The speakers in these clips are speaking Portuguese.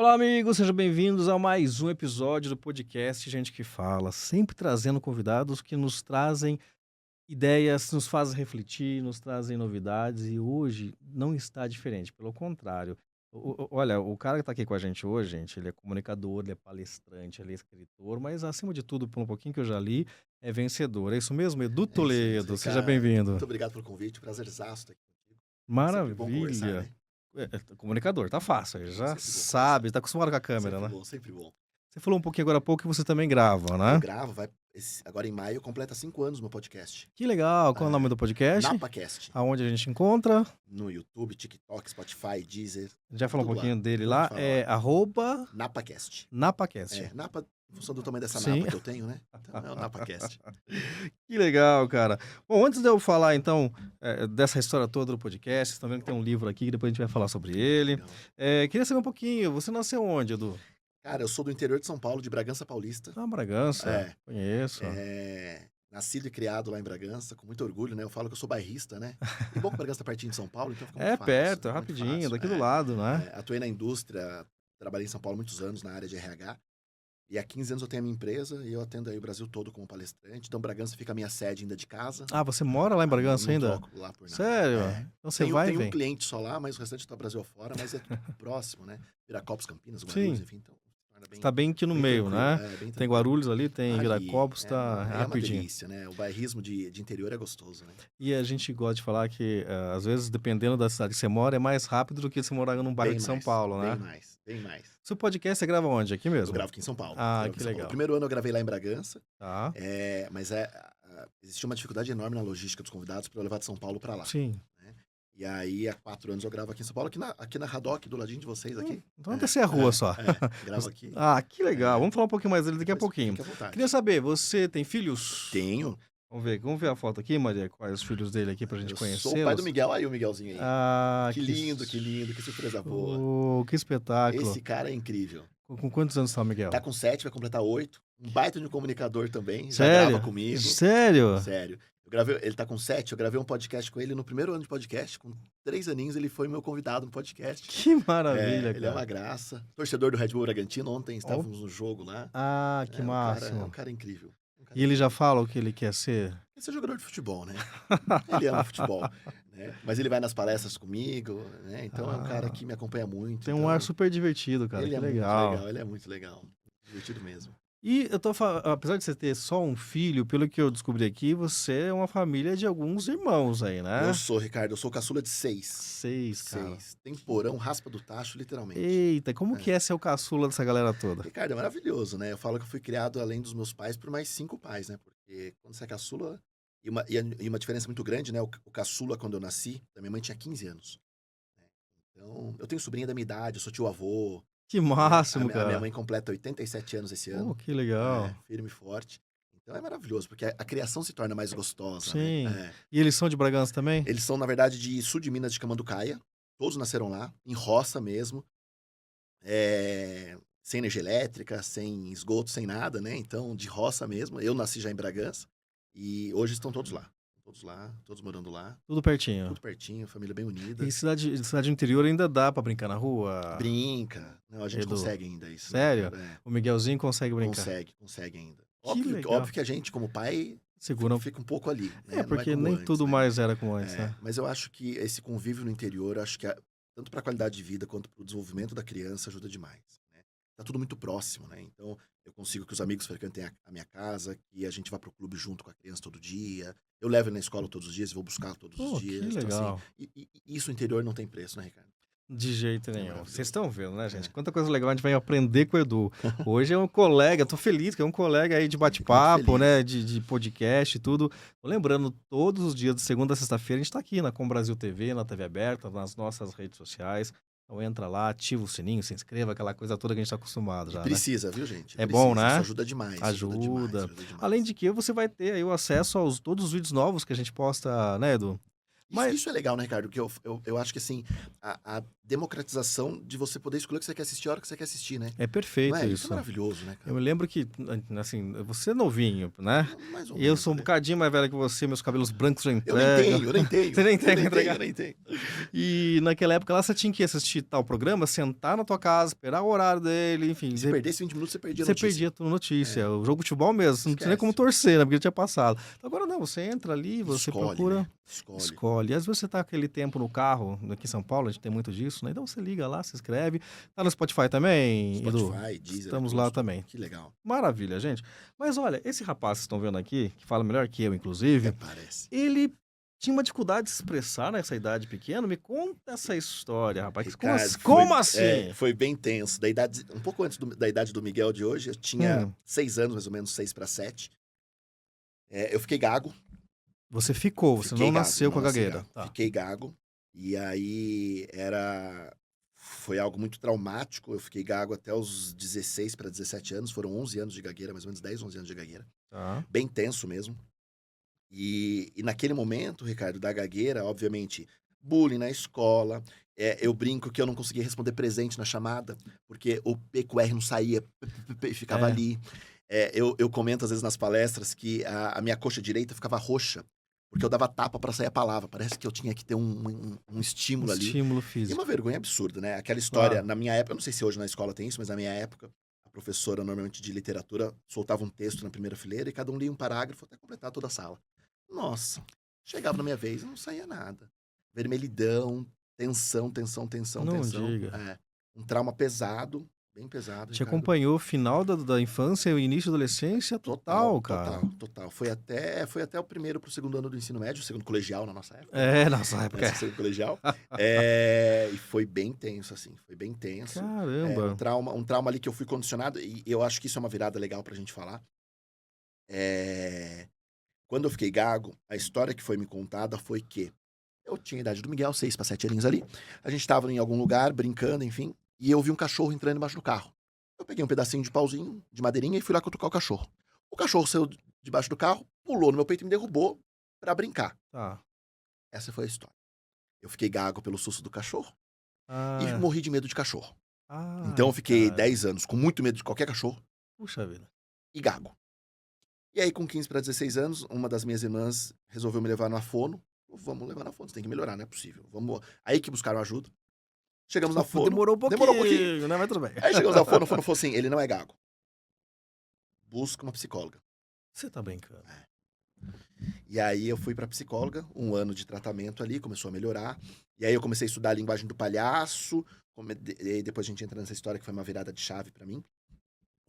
Olá, amigos, sejam bem-vindos a mais um episódio do podcast Gente que Fala, sempre trazendo convidados que nos trazem ideias, nos fazem refletir, nos trazem novidades e hoje não está diferente, pelo contrário. Olha, o cara que está aqui com a gente hoje, gente, ele é comunicador, ele é palestrante, ele é escritor, mas acima de tudo, por um pouquinho que eu já li, é vencedor. É isso mesmo, Edu É isso mesmo, Toledo, seja Ricardo. bem-vindo. Muito obrigado pelo convite, prazerzaço estar aqui contigo. Sempre bom conversar, Maravilha. né? Comunicador, tá fácil, ele É já sempre bom conversar. sabe, tá acostumado com a câmera, Sempre né? bom, sempre bom. Você falou um pouquinho agora há pouco que você também grava, Eu né? gravo, agora em maio completa 5 anos meu podcast. Que legal. Qual é o nome É, do podcast? NapaCast. Aonde a gente encontra? No YouTube, TikTok, Spotify, Deezer. Já falou um Tudo lá. pouquinho dele Tudo a gente lá. fala É lá. arroba NapaCast. NapaCast. Napa, em função do tamanho dessa Sim. napa que eu tenho, né? Então é o NapaCast. Que legal, cara. Bom, antes de eu falar, então, dessa história toda do podcast, vocês estão vendo que tem um livro aqui, que depois a gente vai falar sobre ele. Legal. Queria saber um pouquinho, você nasceu onde, Edu? Cara, eu sou do interior de São Paulo, de Bragança Paulista. Ah, Bragança. É. Conheço. Nascido e criado lá em Bragança, com muito orgulho, né? Eu falo que eu sou bairrista, né? E bom que Bragança tá pertinho de São Paulo, então fica muito É fácil. perto, é Muito rapidinho, fácil. daqui do lado, né? Atuei na indústria, trabalhei em São Paulo muitos anos na área de RH. E há 15 anos eu tenho a minha empresa e eu atendo aí o Brasil todo como palestrante. Então Bragança fica a minha sede ainda de casa. Ah, você mora lá em Bragança Não ainda? troco lá por nada. Sério? Então você vai e Tem um vem. cliente só lá, mas o restante tá Brasil afora, mas é tudo próximo, né? Viracopos, Campinas, Sim. Guarulhos, enfim. Então, torna Você tá bem aqui no meio, tranquilo, né? bem Tem tranquilo. Guarulhos ali, tem Ali, Viracopos, tá é uma rapidinho. delícia, né? O bairrismo de interior é gostoso, né? E a gente gosta de falar que, às vezes, dependendo da cidade que você mora, é mais rápido do que você morar num bairro Bem de São mais, Paulo, né? bem mais. Seu podcast você grava onde? Aqui Eu mesmo? gravo aqui em São Paulo. Ah, gravo aqui que em São Paulo. legal. O primeiro ano eu gravei lá em Bragança, Tá. mas existia uma dificuldade enorme na logística dos convidados para eu levar de São Paulo para lá. Sim. E aí, há 4 anos eu gravo aqui em São Paulo, aqui na Haddock, do ladinho de vocês aqui. Então deve ser a rua só. Gravo aqui. Ah, que legal. Vamos falar um pouquinho mais dele daqui a Depois pouquinho. Fique à vontade. Queria saber, você tem filhos? Tenho. Vamos ver a foto aqui, Maria, quais os filhos dele aqui pra gente Eu conhecê-los. sou o pai do Miguel, aí o Miguelzinho aí. Ah, que lindo, que surpresa boa. Oh, que espetáculo. Esse cara é incrível. Com quantos anos tá o Miguel? Tá com 7, vai completar 8. Um baita de um comunicador também. Já Sério? grava comigo. Sério? Sério. Ele tá com 7, eu gravei um podcast com ele no primeiro ano de podcast. Com 3 aninhos, ele foi meu convidado no podcast. Que maravilha, Ele é cara. uma graça. Torcedor do Red Bull Bragantino, ontem estávamos no jogo lá. Ah, que máximo. É um cara incrível. E ele já fala o que ele quer ser? Esse é jogador de futebol, né? Ele ama futebol, né? Mas ele vai nas palestras comigo, né? Então é um cara que me acompanha muito. Tem um então ar super divertido, cara. ele Que é muito legal. legal, ele é muito legal. Divertido mesmo. E eu tô falando, apesar de você ter só um filho, pelo que eu descobri aqui, você é uma família de alguns irmãos aí, né? Eu sou, Ricardo, eu sou caçula de 6. 6, cara. 6. Temporão, raspa do tacho, literalmente. Eita, como que é ser o caçula dessa galera toda? Ricardo, é maravilhoso, né? Eu falo que eu fui criado, além dos meus pais, por mais 5 pais, né? Porque quando você é caçula... E uma diferença muito grande, né? O caçula, quando eu nasci, da minha mãe tinha 15 anos. Né? Então, eu tenho sobrinha da minha idade, eu sou tio-avô. Que máximo, A minha cara. mãe completa 87 anos esse ano. Oh, que legal. Firme e forte. Então é maravilhoso, porque a criação se torna mais gostosa. Sim. Né? E eles são de Bragança também? Eles são, na verdade, de sul de Minas, de Camanducaia. Todos nasceram lá, em roça mesmo. Sem energia elétrica, sem esgoto, sem nada, né? Então, de roça mesmo. Eu nasci já em Bragança. E hoje estão todos lá. Todos morando lá. Tudo pertinho. Tudo pertinho, família bem unida. E cidade interior ainda dá pra brincar na rua? Brinca. Não, a gente Edu. consegue ainda isso. Sério? Né? O Miguelzinho consegue brincar? Consegue ainda. legal. Óbvio que a gente, como pai, Segura. fica um pouco ali. Né? Não Porque como nem antes, tudo né? mais era como antes, né? Mas eu acho que esse convívio no interior, acho que tanto para a qualidade de vida quanto para o desenvolvimento da criança ajuda demais. Né? Tá tudo muito próximo, né? Então eu consigo que os amigos frequentem a minha casa, que a gente vá pro clube junto com a criança todo dia. Eu levo ele na escola todos os dias e vou buscar todos os dias. Que legal. Então, assim, isso no interior não tem preço, né, Ricardo? De jeito nenhum. maravilhoso. Vocês estão vendo, né, gente? Quanta coisa legal a gente vai aprender com o Edu. Hoje é um colega, tô feliz que é um colega aí de bate-papo, feliz. né? De podcast e tudo. Tô lembrando, todos os dias, de segunda a sexta-feira, a gente tá aqui na Com Brasil TV, na TV aberta, nas nossas redes sociais. Então entra lá, ativa o sininho, se inscreva, aquela coisa toda que a gente tá acostumado já, né? Precisa, viu, gente? É bom, Precisa. né? Isso ajuda demais. Ajuda. demais. Além de que você vai ter aí o acesso aos todos os vídeos novos que a gente posta, né, Edu? Mas Isso é legal, né, Ricardo? Que eu acho que, assim, a democratização de você poder escolher o que você quer assistir a hora que você quer assistir, né? é Não perfeito é? Isso é isso. maravilhoso, né, Eu cara? me lembro que, assim, você é novinho, né? Mais ou Eu menos, sou um né? bocadinho mais velho que você, meus cabelos brancos já Eu nem entregam. tenho, eu nem tenho. Você nem Eu tem que nem tenho, entregar. eu nem tenho. E naquela época lá você tinha que assistir tal programa, sentar na tua casa, esperar o horário dele, enfim. E se perdesse 20 minutos, você perdia a Você notícia. perdia a tua notícia. É. O jogo de futebol mesmo, você não tinha nem como Esquece. torcer, né? Porque ele tinha passado. Então, agora não, você entra ali, você Escolhe, procura, né? Escolhe. escolhe. E às vezes você tá aquele tempo no carro, aqui em São Paulo, a gente tem muito disso, né? Então você liga lá, se inscreve. Tá no Spotify também, Edu? Spotify, Deezer, Estamos lá iTunes, tudo. também. Que legal. Maravilha, gente. Mas olha, esse rapaz que vocês estão vendo aqui, que fala melhor que eu, inclusive, Parece. ele tinha uma dificuldade de se expressar nessa idade pequena. Me conta essa história, rapaz. Como, Ricardo, como assim? foi bem tenso. Um pouco antes da idade do Miguel de hoje, eu tinha Hum. 6 anos, mais ou menos, 6 para 7. Eu fiquei gago. Você ficou, você Fiquei não gago, nasceu não com a nasci gagueira. gago. Tá. Fiquei gago. E aí foi algo muito traumático. Eu fiquei gago até os 16 para 17 anos. Foram 11 anos de gagueira, mais ou menos 10, 11 anos de gagueira. Tá. Bem tenso mesmo. E naquele momento, Ricardo, da gagueira, obviamente, bullying na escola. Eu brinco que eu não conseguia responder presente na chamada, porque o P com R não saía e ficava É. ali. Eu comento às vezes nas palestras que a minha coxa direita ficava roxa, porque eu dava tapa para sair a palavra. Parece que eu tinha que ter um Um estímulo ali. estímulo E físico. uma vergonha absurda, né? Aquela história, Claro. na minha época, eu não sei se hoje na escola tem isso, mas na minha época, a professora, normalmente de literatura, soltava um texto na primeira fileira e cada um lia um parágrafo até completar toda a sala. Nossa, chegava na minha vez e não saía nada. Vermelhidão, tensão, tensão, tensão, Não tensão. diga. Um trauma pesado, bem pesado, Te Ricardo. acompanhou o final da infância e o início da adolescência total, cara. Total. Foi até o primeiro pro segundo ano do ensino médio, o segundo colegial na nossa época. É, nossa época. Esse segundo colegial. E foi bem tenso, assim, foi bem tenso. Caramba. Um trauma ali que eu fui condicionado, e eu acho que isso é uma virada legal pra gente falar. Quando eu fiquei gago, a história que foi me contada foi que eu tinha a idade do Miguel, 6 para 7 aninhos ali. A gente tava em algum lugar, brincando, enfim, e eu vi um cachorro entrando embaixo do carro. Eu peguei um pedacinho de pauzinho, de madeirinha, e fui lá cutucar o cachorro. O cachorro saiu debaixo do carro, pulou no meu peito e me derrubou pra brincar. Tá. Essa foi a história. Eu fiquei gago pelo susto do cachorro e Ah, morri de medo de cachorro. Então ai, eu fiquei cara. 10 anos com muito medo de qualquer cachorro Puxa vida. e gago. E aí, com 15 para 16 anos, uma das minhas irmãs resolveu me levar na fono. Vamos levar na fono, você tem que melhorar, não é possível. Vamos. Aí que buscaram ajuda. Chegamos na fono. Demorou um pouquinho, Demorou um pouquinho. né? Mas tudo bem. Aí chegamos na fono, a fono falou assim: ele não é gago. Busca uma psicóloga. Você tá brincando. E aí eu fui pra psicóloga, 1 ano de tratamento ali, começou a melhorar. E aí eu comecei a estudar a linguagem do palhaço. E aí depois a gente entra nessa história que foi uma virada de chave pra mim.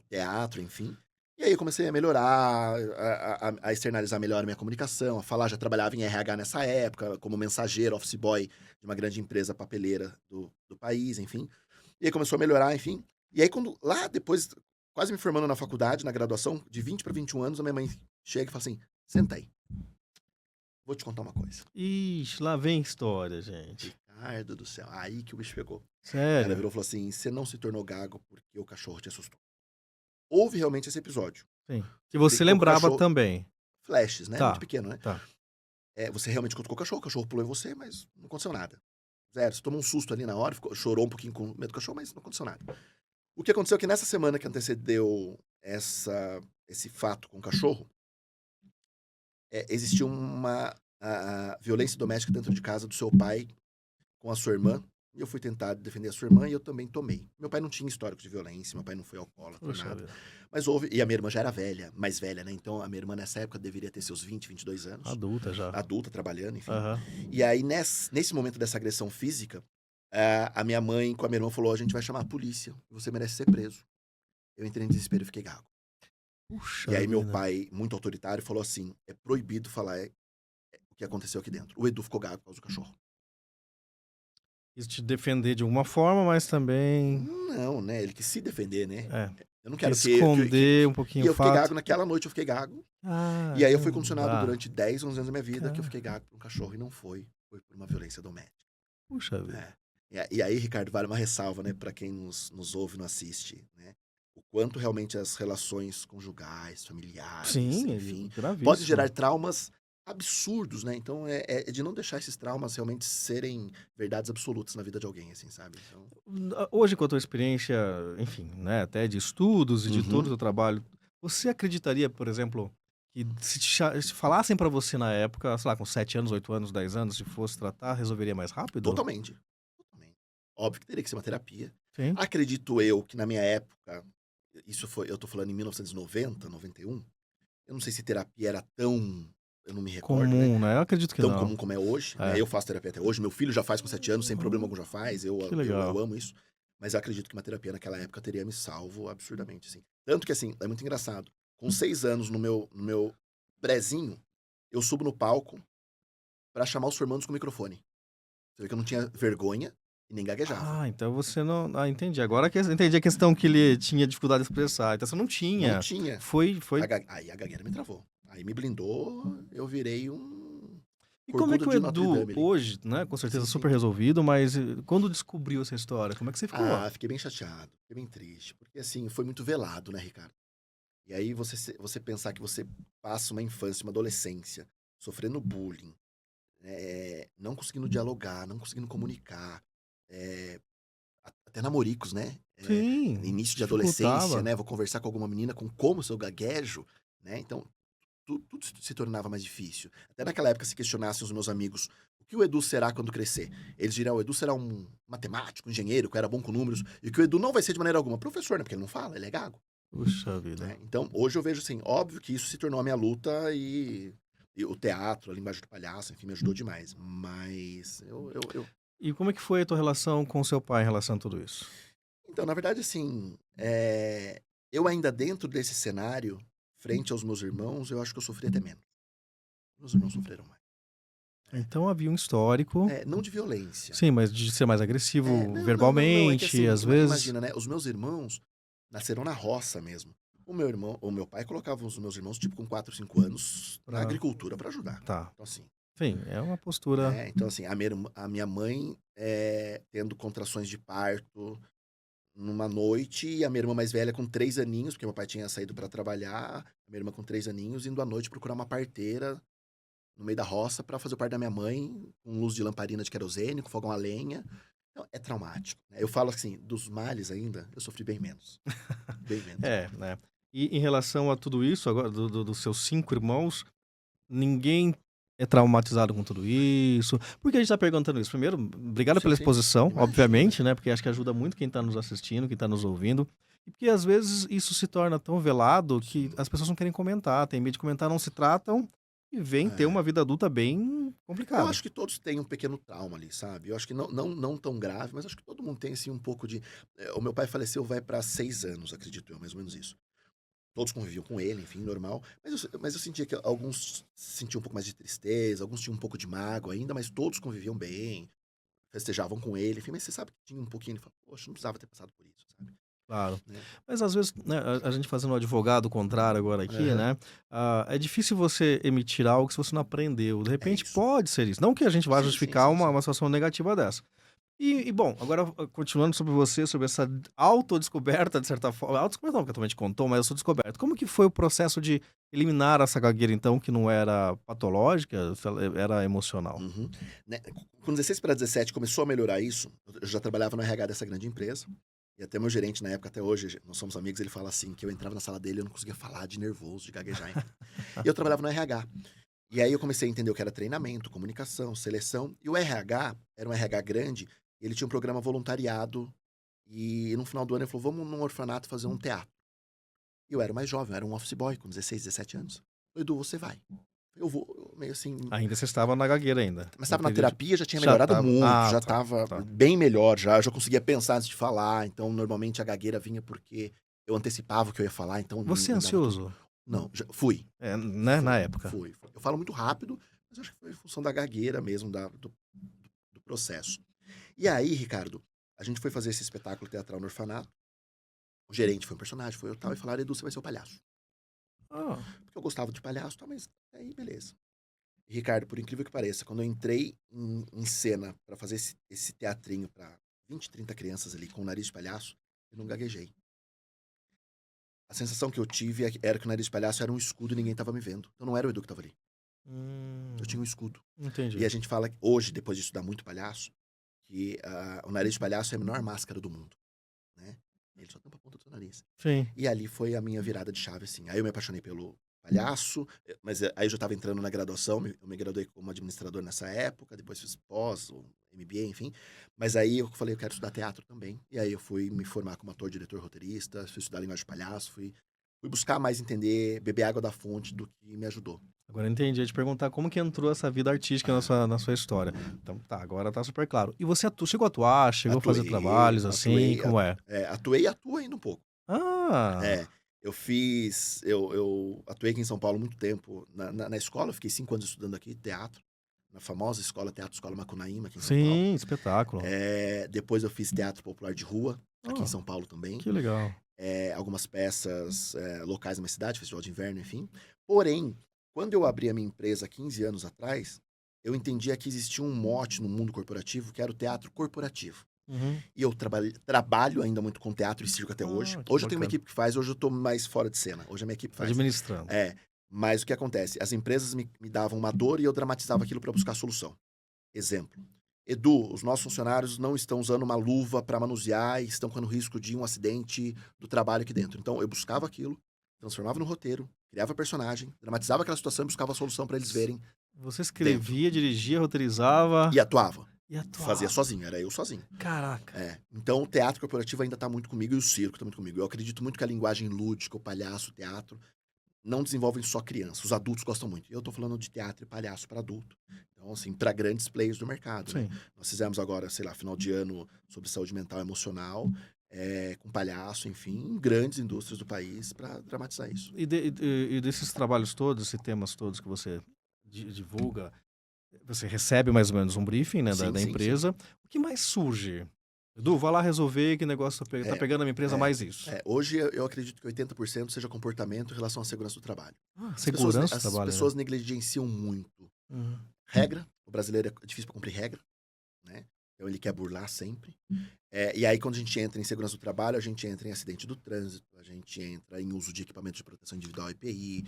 Teatro, enfim. E aí eu comecei a melhorar, a externalizar melhor a minha comunicação, a falar. Já trabalhava em RH nessa época, como mensageiro, office boy de uma grande empresa papeleira do país, enfim. E aí começou a melhorar, enfim. E aí quando, lá depois, quase me formando na faculdade, na graduação, de 20 para 21 anos, a minha mãe chega e fala assim: senta aí. Vou te contar uma coisa. Ixi, lá vem história, gente. Ricardo do céu, aí que o bicho pegou. Ela Sério. virou e falou assim: você não se tornou gago porque o cachorro te assustou. Houve realmente esse episódio. Sim. Que você Porque o lembrava cachorro- também. Flashes, né? Tá. Muito pequeno, né? Tá. Você realmente cutucou o cachorro pulou em você, mas não aconteceu nada. Zero. Você tomou um susto ali na hora, chorou um pouquinho com medo do cachorro, mas não aconteceu nada. O que aconteceu é que nessa semana que antecedeu esse fato com o cachorro, existiu uma violência doméstica dentro de casa do seu pai com a sua irmã. E eu fui tentar defender a sua irmã e eu também tomei. Meu pai não tinha histórico de violência, meu pai não foi alcoólatra, Puxa nada. vida. Mas houve, e a minha irmã já era velha, mais velha, né? Então a minha irmã nessa época deveria ter seus 20, 22 anos. Adulta já. Adulta, trabalhando, enfim. Aham. E aí, nesse momento dessa agressão física, a minha mãe com a minha irmã falou: a gente vai chamar a polícia, você merece ser preso. Eu entrei em desespero e fiquei gago. Puxa E aí meu vida. pai, muito autoritário, falou assim: é proibido falar o que aconteceu aqui dentro. O Edu ficou gago por causa do cachorro. Quis te defender de alguma forma, mas também. Não, né? Ele quis se defender, né? É. Eu não quero Quis que... esconder um E pouquinho eu o fiquei fato. gago naquela noite, eu fiquei gago. Ah, E aí eu fui condicionado tá. durante 10, 11 anos da minha vida que eu Cara. fiquei gago por um cachorro e não foi. Foi por uma violência doméstica. Puxa vida. E aí, Ricardo, vale uma ressalva, né, para quem nos ouve e não assiste, né? O quanto realmente as relações conjugais, familiares, Sim, enfim, gravíssimo. podem gerar traumas absurdos, né? Então é de não deixar esses traumas realmente serem verdades absolutas na vida de alguém, assim, sabe? Então... Hoje, com a tua experiência, enfim, né, até de estudos e de todo o Uhum. teu trabalho, você acreditaria, por exemplo, que se falassem pra você na época, sei lá, com 7 anos, 8 anos, 10 anos, se fosse tratar, resolveria mais rápido? Totalmente. Totalmente. Óbvio que teria que ser uma terapia. Sim. Acredito eu que na minha época, isso foi, eu tô falando em 1990, 91, eu não sei se terapia era tão, eu não me recordo, né? Comum, né? Eu acredito que Tão não. comum como é hoje, né? É. Eu faço terapia até hoje, meu filho já faz com 7 anos, sem problema Oh, algum já faz, que eu legal. amo isso. Mas eu acredito que uma terapia naquela época teria me salvo absurdamente, assim. Tanto que, assim, é muito engraçado. Com 6 anos no meu prezinho, eu subo no palco pra chamar os formandos com o microfone. Você vê que eu não tinha vergonha e nem gaguejava. Ah, então você não. Ah, entendi. Agora que entendi a questão que ele tinha dificuldade de expressar. Então você não Não tinha. tinha. Foi. Aí a gagueira me travou. Aí me blindou, eu virei um E como é corcunda que o de Notre Edu, Dame ali. hoje, né, com certeza Sim, sim. super resolvido, mas quando descobriu essa história, como é que você ficou? Ah, fiquei bem chateado, fiquei bem triste, porque assim, foi muito velado, né, Ricardo? E aí você pensar que você passa uma infância, uma adolescência, sofrendo bullying, não conseguindo dialogar, não conseguindo comunicar, eh, até namoricos, né? Sim, Início de adolescência, dificultava. né? Vou conversar com alguma menina com como se eu gaguejo, né? Então, tudo se tornava mais difícil. Até naquela época, se questionassem os meus amigos o que o Edu será quando crescer, eles dirão: o Edu será um matemático, um engenheiro, que era bom com números, e que o Edu não vai ser de maneira alguma professor, né? Porque ele não fala, ele é gago. Puxa vida. Né? Então, hoje eu vejo assim, óbvio que isso se tornou a minha luta e o teatro, a linguagem do palhaço, enfim, me ajudou demais. Mas E como é que foi a tua relação com seu pai em relação a tudo isso? Então, na verdade, assim, eu ainda dentro desse cenário, frente aos meus irmãos, eu acho que eu sofri até menos. Meus irmãos sofreram mais. Então havia um histórico, Não de violência. sim, mas de ser mais agressivo Não, é que verbalmente, assim, às vezes. imagina, né? Os meus irmãos nasceram na roça mesmo. O meu pai colocava os meus irmãos, tipo, com 4, 5 anos, na Pra... agricultura para ajudar. Tá. Então, assim, Sim, é uma postura. então, assim, a minha mãe tendo contrações de parto numa noite, e a minha irmã mais velha com 3 aninhos, porque meu pai tinha saído para trabalhar, a minha irmã com 3 aninhos, indo à noite procurar uma parteira no meio da roça para fazer o parto da minha mãe, com luz de lamparina de querosene, com fogão a lenha. Então, é traumático, né? Eu falo assim, dos males ainda, eu sofri bem menos. Bem menos É, mesmo. né? E em relação a tudo isso, agora, dos seus 5 irmãos, ninguém é traumatizado com tudo isso? Por que a gente tá perguntando isso? Primeiro, obrigado Sim, pela sim. exposição, Imagina, obviamente, imagina. né? Porque acho que ajuda muito quem tá nos assistindo, quem tá nos ouvindo. E porque às vezes isso se torna tão velado que Sim. as pessoas não querem comentar, têm medo de comentar, não se tratam e vêm ter É. uma vida adulta bem Eu complicada. acho que todos têm um pequeno trauma ali, sabe? Eu acho que não tão grave, mas acho que todo mundo tem, assim, um pouco de... o meu pai faleceu vai para 6 anos, acredito eu, mais ou menos isso. Todos conviviam com ele, enfim, normal. Mas eu sentia que alguns sentiam um pouco mais de tristeza, alguns tinham um pouco de mágoa ainda, mas todos conviviam bem, festejavam com ele, enfim. Mas você sabe que tinha um pouquinho, ele fala, poxa, não precisava ter passado por isso, sabe? Claro. Né? Mas às vezes, né, a gente fazendo o advogado contrário agora aqui, Aham. né, é difícil você emitir algo se você não aprendeu. De É repente isso. pode ser isso. Não que a gente vá Sim, sim, justificar sim, uma sim. situação negativa dessa. Bom, agora continuando sobre você, sobre essa autodescoberta, de certa forma. Autodescoberta não, porque também te contou, mas essa descoberta. Como que foi o processo de eliminar essa gagueira, então, que não era patológica, era emocional? Uhum. Né, com 16 para 17 começou a melhorar isso. Eu já trabalhava no RH dessa grande empresa. E até meu gerente, na época, até hoje, nós somos amigos, ele fala assim, que eu entrava na sala dele e eu não conseguia falar de nervoso, de gaguejar, enfim. E eu trabalhava no RH. E aí eu comecei a entender o que era treinamento, comunicação, seleção. E o RH era um RH grande, e ele tinha um programa voluntariado. E no final do ano ele falou: vamos num orfanato fazer um teatro. E eu era mais jovem, eu era um office boy com 16, 17 anos. Eu, Edu, você vai. Eu vou, meio assim. Ainda você estava na gagueira ainda, Mas no estava na período. terapia, já tinha Já melhorado estava. muito, Ah, já tá, estava tá. bem melhor, já conseguia pensar antes de falar. Então, normalmente a gagueira vinha porque eu antecipava o que eu ia falar, então Você é me dava tudo. ansioso? Não, fui. É, né, na época. Fui. Eu falo muito rápido, mas acho que foi em função da gagueira mesmo, do processo. E aí, Ricardo, a gente foi fazer esse espetáculo teatral no orfanato. O gerente foi um personagem, foi eu tal, e falaram: Edu, você vai ser o palhaço. Ah, Porque eu gostava de palhaço, tal, mas aí beleza. E, Ricardo, por incrível que pareça, quando eu entrei em cena pra fazer esse teatrinho pra 20, 30 crianças ali com o nariz de palhaço, eu não gaguejei. A sensação que eu tive era que o nariz de palhaço era um escudo e ninguém tava me vendo. Então não era o Edu que tava ali. Eu tinha um escudo. Entendi. E a gente fala, hoje, depois de estudar muito palhaço, que o nariz de palhaço é a menor máscara do mundo, né? Ele só tampa a ponta do seu nariz. Sim. E ali foi a minha virada de chave, assim. Aí eu me apaixonei pelo palhaço, mas aí eu já estava entrando na graduação, eu me graduei como administrador nessa época, depois fiz pós, o MBA, enfim. Mas aí eu falei, eu quero estudar teatro também. E aí eu fui me formar como ator, diretor, roteirista, fui estudar linguagem de palhaço, fui buscar mais entender, beber água da fonte do que me ajudou. Agora eu entendi. Eu ia te perguntar como que entrou essa vida artística na sua história. Então tá, agora tá super claro. E você chegou a atuar, chegou a fazer trabalhos assim, como é? Atuei e atuo ainda um pouco. Ah, Eu atuei aqui em São Paulo há muito tempo. Na escola, eu fiquei 5 anos estudando aqui teatro, na famosa escola Teatro Escola Macunaíma, aqui em São Paulo. sim, espetáculo. Depois eu fiz teatro popular de rua, aqui em Oh, São Paulo também. que legal. Algumas peças locais na minha cidade, festival de inverno, enfim. Porém, quando eu abri a minha empresa há 15 anos atrás, eu entendia que existia um mote no mundo corporativo, que era o teatro corporativo. Uhum. E eu trabalho ainda muito com teatro e circo até hoje. Que Hoje eu tenho uma bacana. equipe que faz, hoje eu tô mais fora de cena. Hoje a minha equipe faz. Administrando. Mas o que acontece? As empresas me davam uma dor e eu dramatizava aquilo para buscar solução. Exemplo. Edu, os nossos funcionários não estão usando uma luva para manusear e estão correndo risco de um acidente do trabalho aqui dentro. Então eu buscava aquilo, transformava no roteiro, criava personagem, dramatizava aquela situação e buscava a solução para eles verem Você escrevia, dirigia, roteirizava e atuava. e atuava. Fazia sozinho, era eu sozinho. Caraca. Então o teatro corporativo ainda tá muito comigo e o circo tá muito comigo. Eu acredito muito que a linguagem lúdica, o palhaço, o teatro, não desenvolvem só crianças. Os adultos gostam muito. E eu tô falando de teatro e palhaço para adulto. Então, assim, para grandes players do mercado, né? Sim. Nós fizemos agora, sei lá, final de ano sobre saúde mental e emocional, com palhaço, enfim, em grandes indústrias do país para dramatizar isso. E desses trabalhos todos, esses temas todos que você divulga, você recebe mais ou menos um briefing, né, da Sim, sim, empresa. O que mais surge? Edu, vai lá resolver que negócio tá pegando a minha empresa mais isso. Hoje eu acredito que 80% seja comportamento em relação à segurança do trabalho. Segurança do As trabalho, pessoas negligenciam muito. né? Regra, o brasileiro é difícil para cumprir regra, né? Então ele quer burlar sempre. E aí quando a gente entra em segurança do trabalho, a gente entra em acidente do trânsito, a gente entra em uso de equipamentos de proteção individual EPI,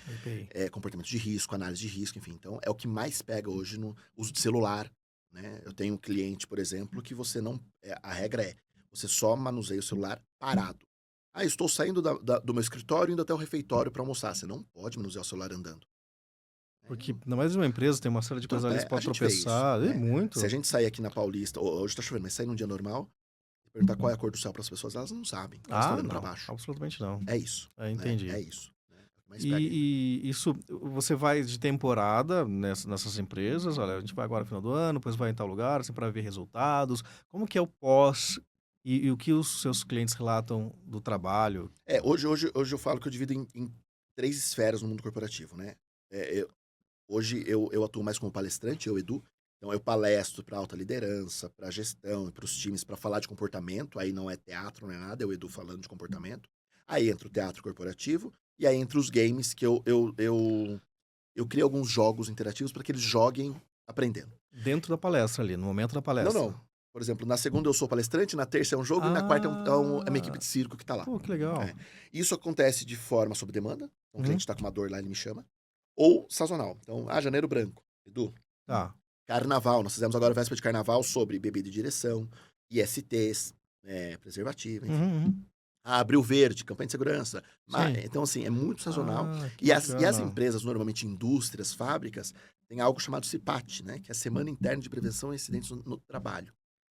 comportamento de risco, análise de risco, enfim. Então é o que mais pega hoje no uso de celular, né? Eu tenho um cliente, por exemplo, que você não... a regra é, você só manuseia o celular parado. Eu estou saindo do meu escritório e indo até o refeitório para almoçar. Você não pode manusear o celular andando. Porque, na mais de uma empresa, tem uma série de coisas ali, você pode tropeçar. Muito. Se a gente sair aqui na Paulista, hoje tá chovendo, mas sair num dia normal, e perguntar qual é a cor do céu para as pessoas, elas não sabem. Elas estão olhando para baixo. Absolutamente não. É isso. Entendi. É isso. E isso, você vai de temporada nessas empresas, olha, a gente vai agora no final do ano, depois vai em tal lugar, assim, para ver resultados. Como que é o pós e o que os seus clientes relatam do trabalho? Hoje eu falo que eu divido em 3 esferas no mundo corporativo, né? Hoje eu atuo mais como palestrante, eu, Edu. Então eu palestro para alta liderança, para gestão e para os times para falar de comportamento. Aí não é teatro, não é nada, é o Edu falando de comportamento. Aí entra o teatro corporativo e aí entra os games que eu crio alguns jogos interativos para que eles joguem aprendendo. Dentro da palestra ali, no momento da palestra? Não. Por exemplo, na segunda eu sou palestrante, na terça é um jogo e na quarta é minha equipe de circo que tá lá. Pô, que legal. Isso acontece de forma sob demanda. Então, o cliente tá com uma dor lá, ele me chama. Ou sazonal. Então, janeiro branco. Edu. Carnaval. Nós fizemos agora a véspera de carnaval sobre bebida e direção, ISTs, preservativo, enfim. Abril verde, campanha de segurança. Então, assim, é muito sazonal. E as empresas, normalmente indústrias, fábricas, têm algo chamado CIPAT, né? Que é a Semana Interna de Prevenção e Acidentes no Trabalho.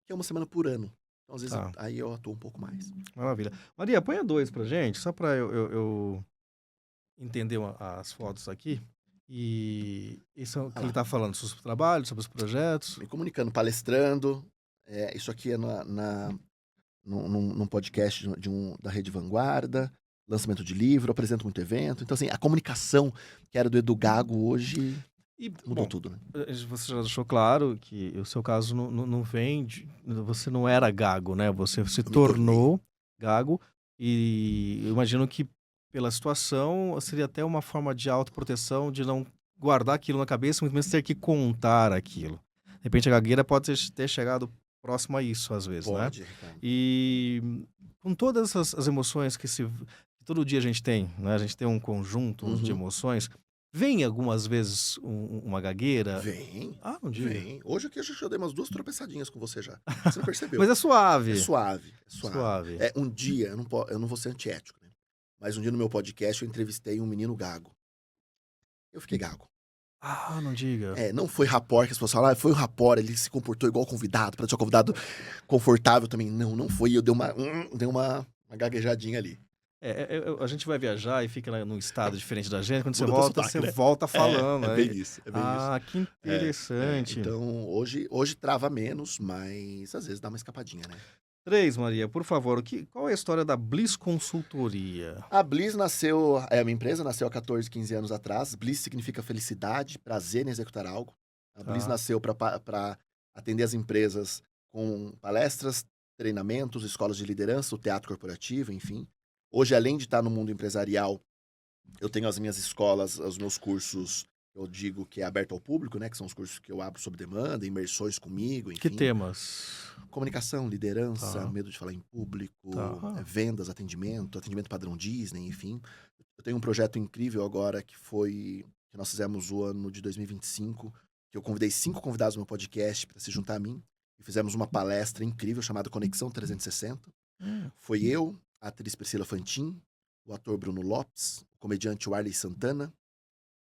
Que é uma semana por ano. Então, às vezes, aí eu atuo um pouco mais. Maravilha. Maria, põe 2 pra gente, só pra eu entender as fotos aqui. E isso é o que ele tá falando sobre o trabalho, sobre os projetos. Me comunicando, palestrando. Isso aqui é num podcast da Rede Vanguarda. Lançamento de livro, apresento muito evento. Então, assim, a comunicação que era do Edu Gago hoje... mudou tudo, né? Você já deixou claro que o seu caso não vem você não era gago, né? Você se tornou gago e eu imagino que pela situação seria até uma forma de autoproteção, de não guardar aquilo na cabeça, muito menos ter que contar aquilo. De repente a gagueira pode ter chegado próximo a isso, às vezes, pode, né? Ricardo. E com todas as emoções que todo dia a gente tem, né? A gente tem um conjunto de emoções. Vem algumas vezes uma gagueira? Vem, Ah, não diga. vem. Hoje aqui eu já dei umas 2 tropeçadinhas com você já. Você não percebeu. Mas é É suave. suave, é suave. Suave. Um dia, eu não vou ser antiético, né, mas um dia no meu podcast eu entrevistei um menino gago. Eu fiquei gago. Ah, não diga. Não foi rapport que as pessoas falam: "Ah, foi o rapport, ele se comportou igual convidado, pra deixar o convidado confortável também". Não, não foi, eu dei uma gaguejadinha ali. A gente vai viajar e fica num estado diferente da gente, quando você Muda teu volta, sotaque, você né. volta falando, É né. bem isso, é bem isso. Ah, que interessante. Então hoje trava menos, mas às vezes dá uma escapadinha, né. 3, Maria, por favor, qual é a história da Bliss Consultoria? A Bliss nasceu a minha empresa nasceu há 14, 15 anos atrás. Bliss significa felicidade, prazer em executar algo. A Bliss Tá. nasceu para atender as empresas com palestras, treinamentos, escolas de liderança, o teatro corporativo, enfim. Hoje, além de estar no mundo empresarial, eu tenho as minhas escolas, os meus cursos, eu digo que é aberto ao público, né, que são os cursos que eu abro sob demanda, imersões comigo, Que enfim. temas? Comunicação, liderança, Tá, medo de falar em público, tá. vendas, atendimento padrão Disney, enfim. Eu tenho um projeto incrível agora que nós fizemos o ano de 2025, que eu convidei 5 convidados no meu podcast para se juntar a mim e fizemos uma palestra incrível chamada Conexão 360. Hum, Foi eu, a atriz Priscila Fantin, o ator Bruno Lopes, o comediante Warley Santana,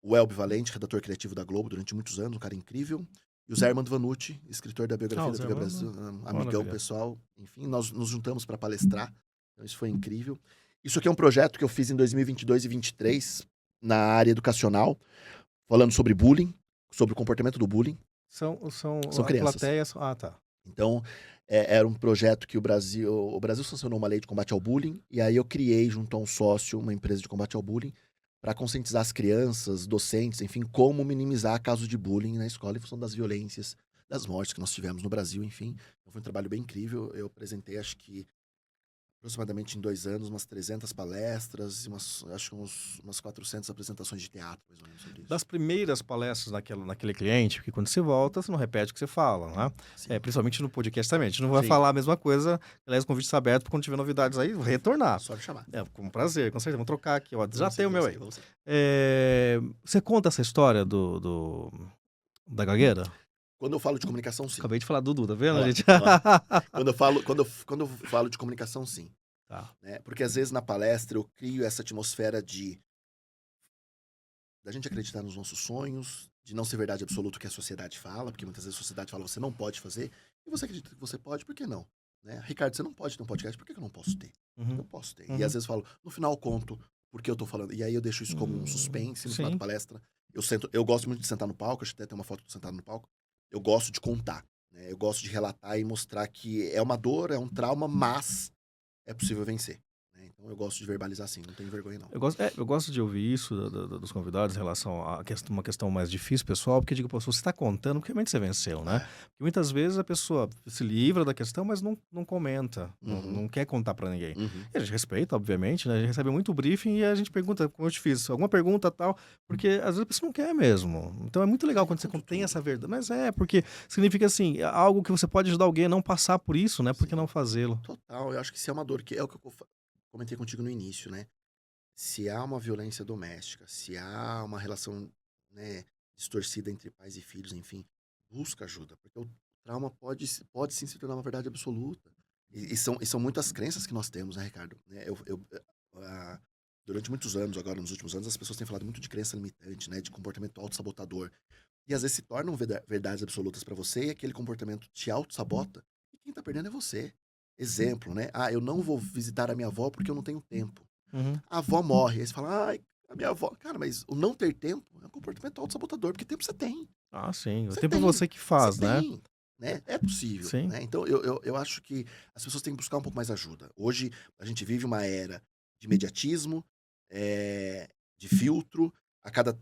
o Elbe Valente, redator criativo da Globo durante muitos anos, um cara incrível. E o Zé Armando Vanucci, escritor da biografia o da Zé TV Armando, Brasil, amigão maravilha. pessoal. Enfim, nós nos juntamos para palestrar. Então isso foi incrível. Isso aqui é um projeto que eu fiz em 2022 e 2023 na área educacional, falando sobre bullying, sobre o comportamento do bullying. São São a crianças. plateia tá. Então, era um projeto que o Brasil sancionou uma lei de combate ao bullying, e aí eu criei, junto a um sócio, uma empresa de combate ao bullying, para conscientizar as crianças, docentes, enfim, como minimizar casos de bullying na escola em função das violências, das mortes que nós tivemos no Brasil, enfim. Então, foi um trabalho bem incrível. Eu apresentei, acho que, aproximadamente em 2 anos, umas 300 palestras e umas 400 apresentações de teatro, mais ou menos, sobre isso. Das primeiras palestras naquele cliente, porque quando você volta, você não repete o que você fala, né? Sim, Principalmente no podcast também. A gente não vai sim. falar a mesma coisa. Aliás, o convite está aberto para quando tiver novidades aí, retornar. Só me chamar. Com um prazer, com certeza. Vamos trocar aqui, ó. Já Vamos sim, tem o meu vamos aí. sim, vamos sim. Você conta essa história da gagueira? Quando eu falo de comunicação, sim. Acabei de falar do Dudu, tá vendo, Ó lá, gente? ó lá. Quando eu falo de comunicação, sim. Tá. Né? Porque às vezes na palestra eu crio essa atmosfera da gente acreditar nos nossos sonhos, de não ser verdade absoluta o que a sociedade fala, porque muitas vezes a sociedade fala você não pode fazer, e você acredita que você pode, por que não? Né? Ricardo, você não pode ter um podcast, por que eu não posso ter? Uhum, Eu posso ter. E uhum. às vezes eu falo, no final eu conto porque eu tô falando. E aí eu deixo isso como um suspense no final da Sim. palestra. Eu gosto muito de sentar no palco, acho que até tem uma foto de sentado no palco. Eu gosto de contar, né? Eu gosto de relatar e mostrar que é uma dor, é um trauma, mas é possível vencer. Né? Então eu gosto de verbalizar assim, não tenho vergonha não. Eu gosto de ouvir isso dos convidados em relação uma questão mais difícil, pessoal, porque digo, pô, se você está contando, porque realmente você venceu, né? Porque muitas vezes a pessoa se livra da questão, mas não comenta, não quer contar pra ninguém. Uhum. E a gente respeita, obviamente, né? A gente recebe muito briefing e a gente pergunta, como eu te fiz, alguma pergunta tal, porque às vezes a pessoa não quer mesmo. Então é muito legal quando você tem essa verdade. Mas porque significa assim, algo que você pode ajudar alguém a não passar por isso, né? Por que não fazê-lo? Total, eu acho que se é uma dor, que é o que eu comentei contigo no início, né? Se há uma violência doméstica, se há uma relação, né, distorcida entre pais e filhos, enfim, busca ajuda, porque o trauma pode sim se tornar uma verdade absoluta. E são muitas crenças que nós temos, né, Ricardo? Né, ah, durante muitos anos, agora nos últimos anos, as pessoas têm falado muito de crença limitante, né, de comportamento autossabotador. E às vezes se tornam verdades absolutas para você e aquele comportamento te autossabota. E quem tá perdendo é você. Exemplo, né? Ah, eu não vou visitar a minha avó porque eu não tenho tempo. Uhum. A avó morre. Aí você fala, ai, a minha avó. Cara, mas o não ter tempo é um comportamento autossabotador, porque tempo você tem. Ah, sim. O Você tempo é tem. você que faz, Você né? tem. Né? É possível. Sim. Né? Então, eu acho que as pessoas têm que buscar um pouco mais ajuda. Hoje, a gente vive uma era de imediatismo, de filtro. A cada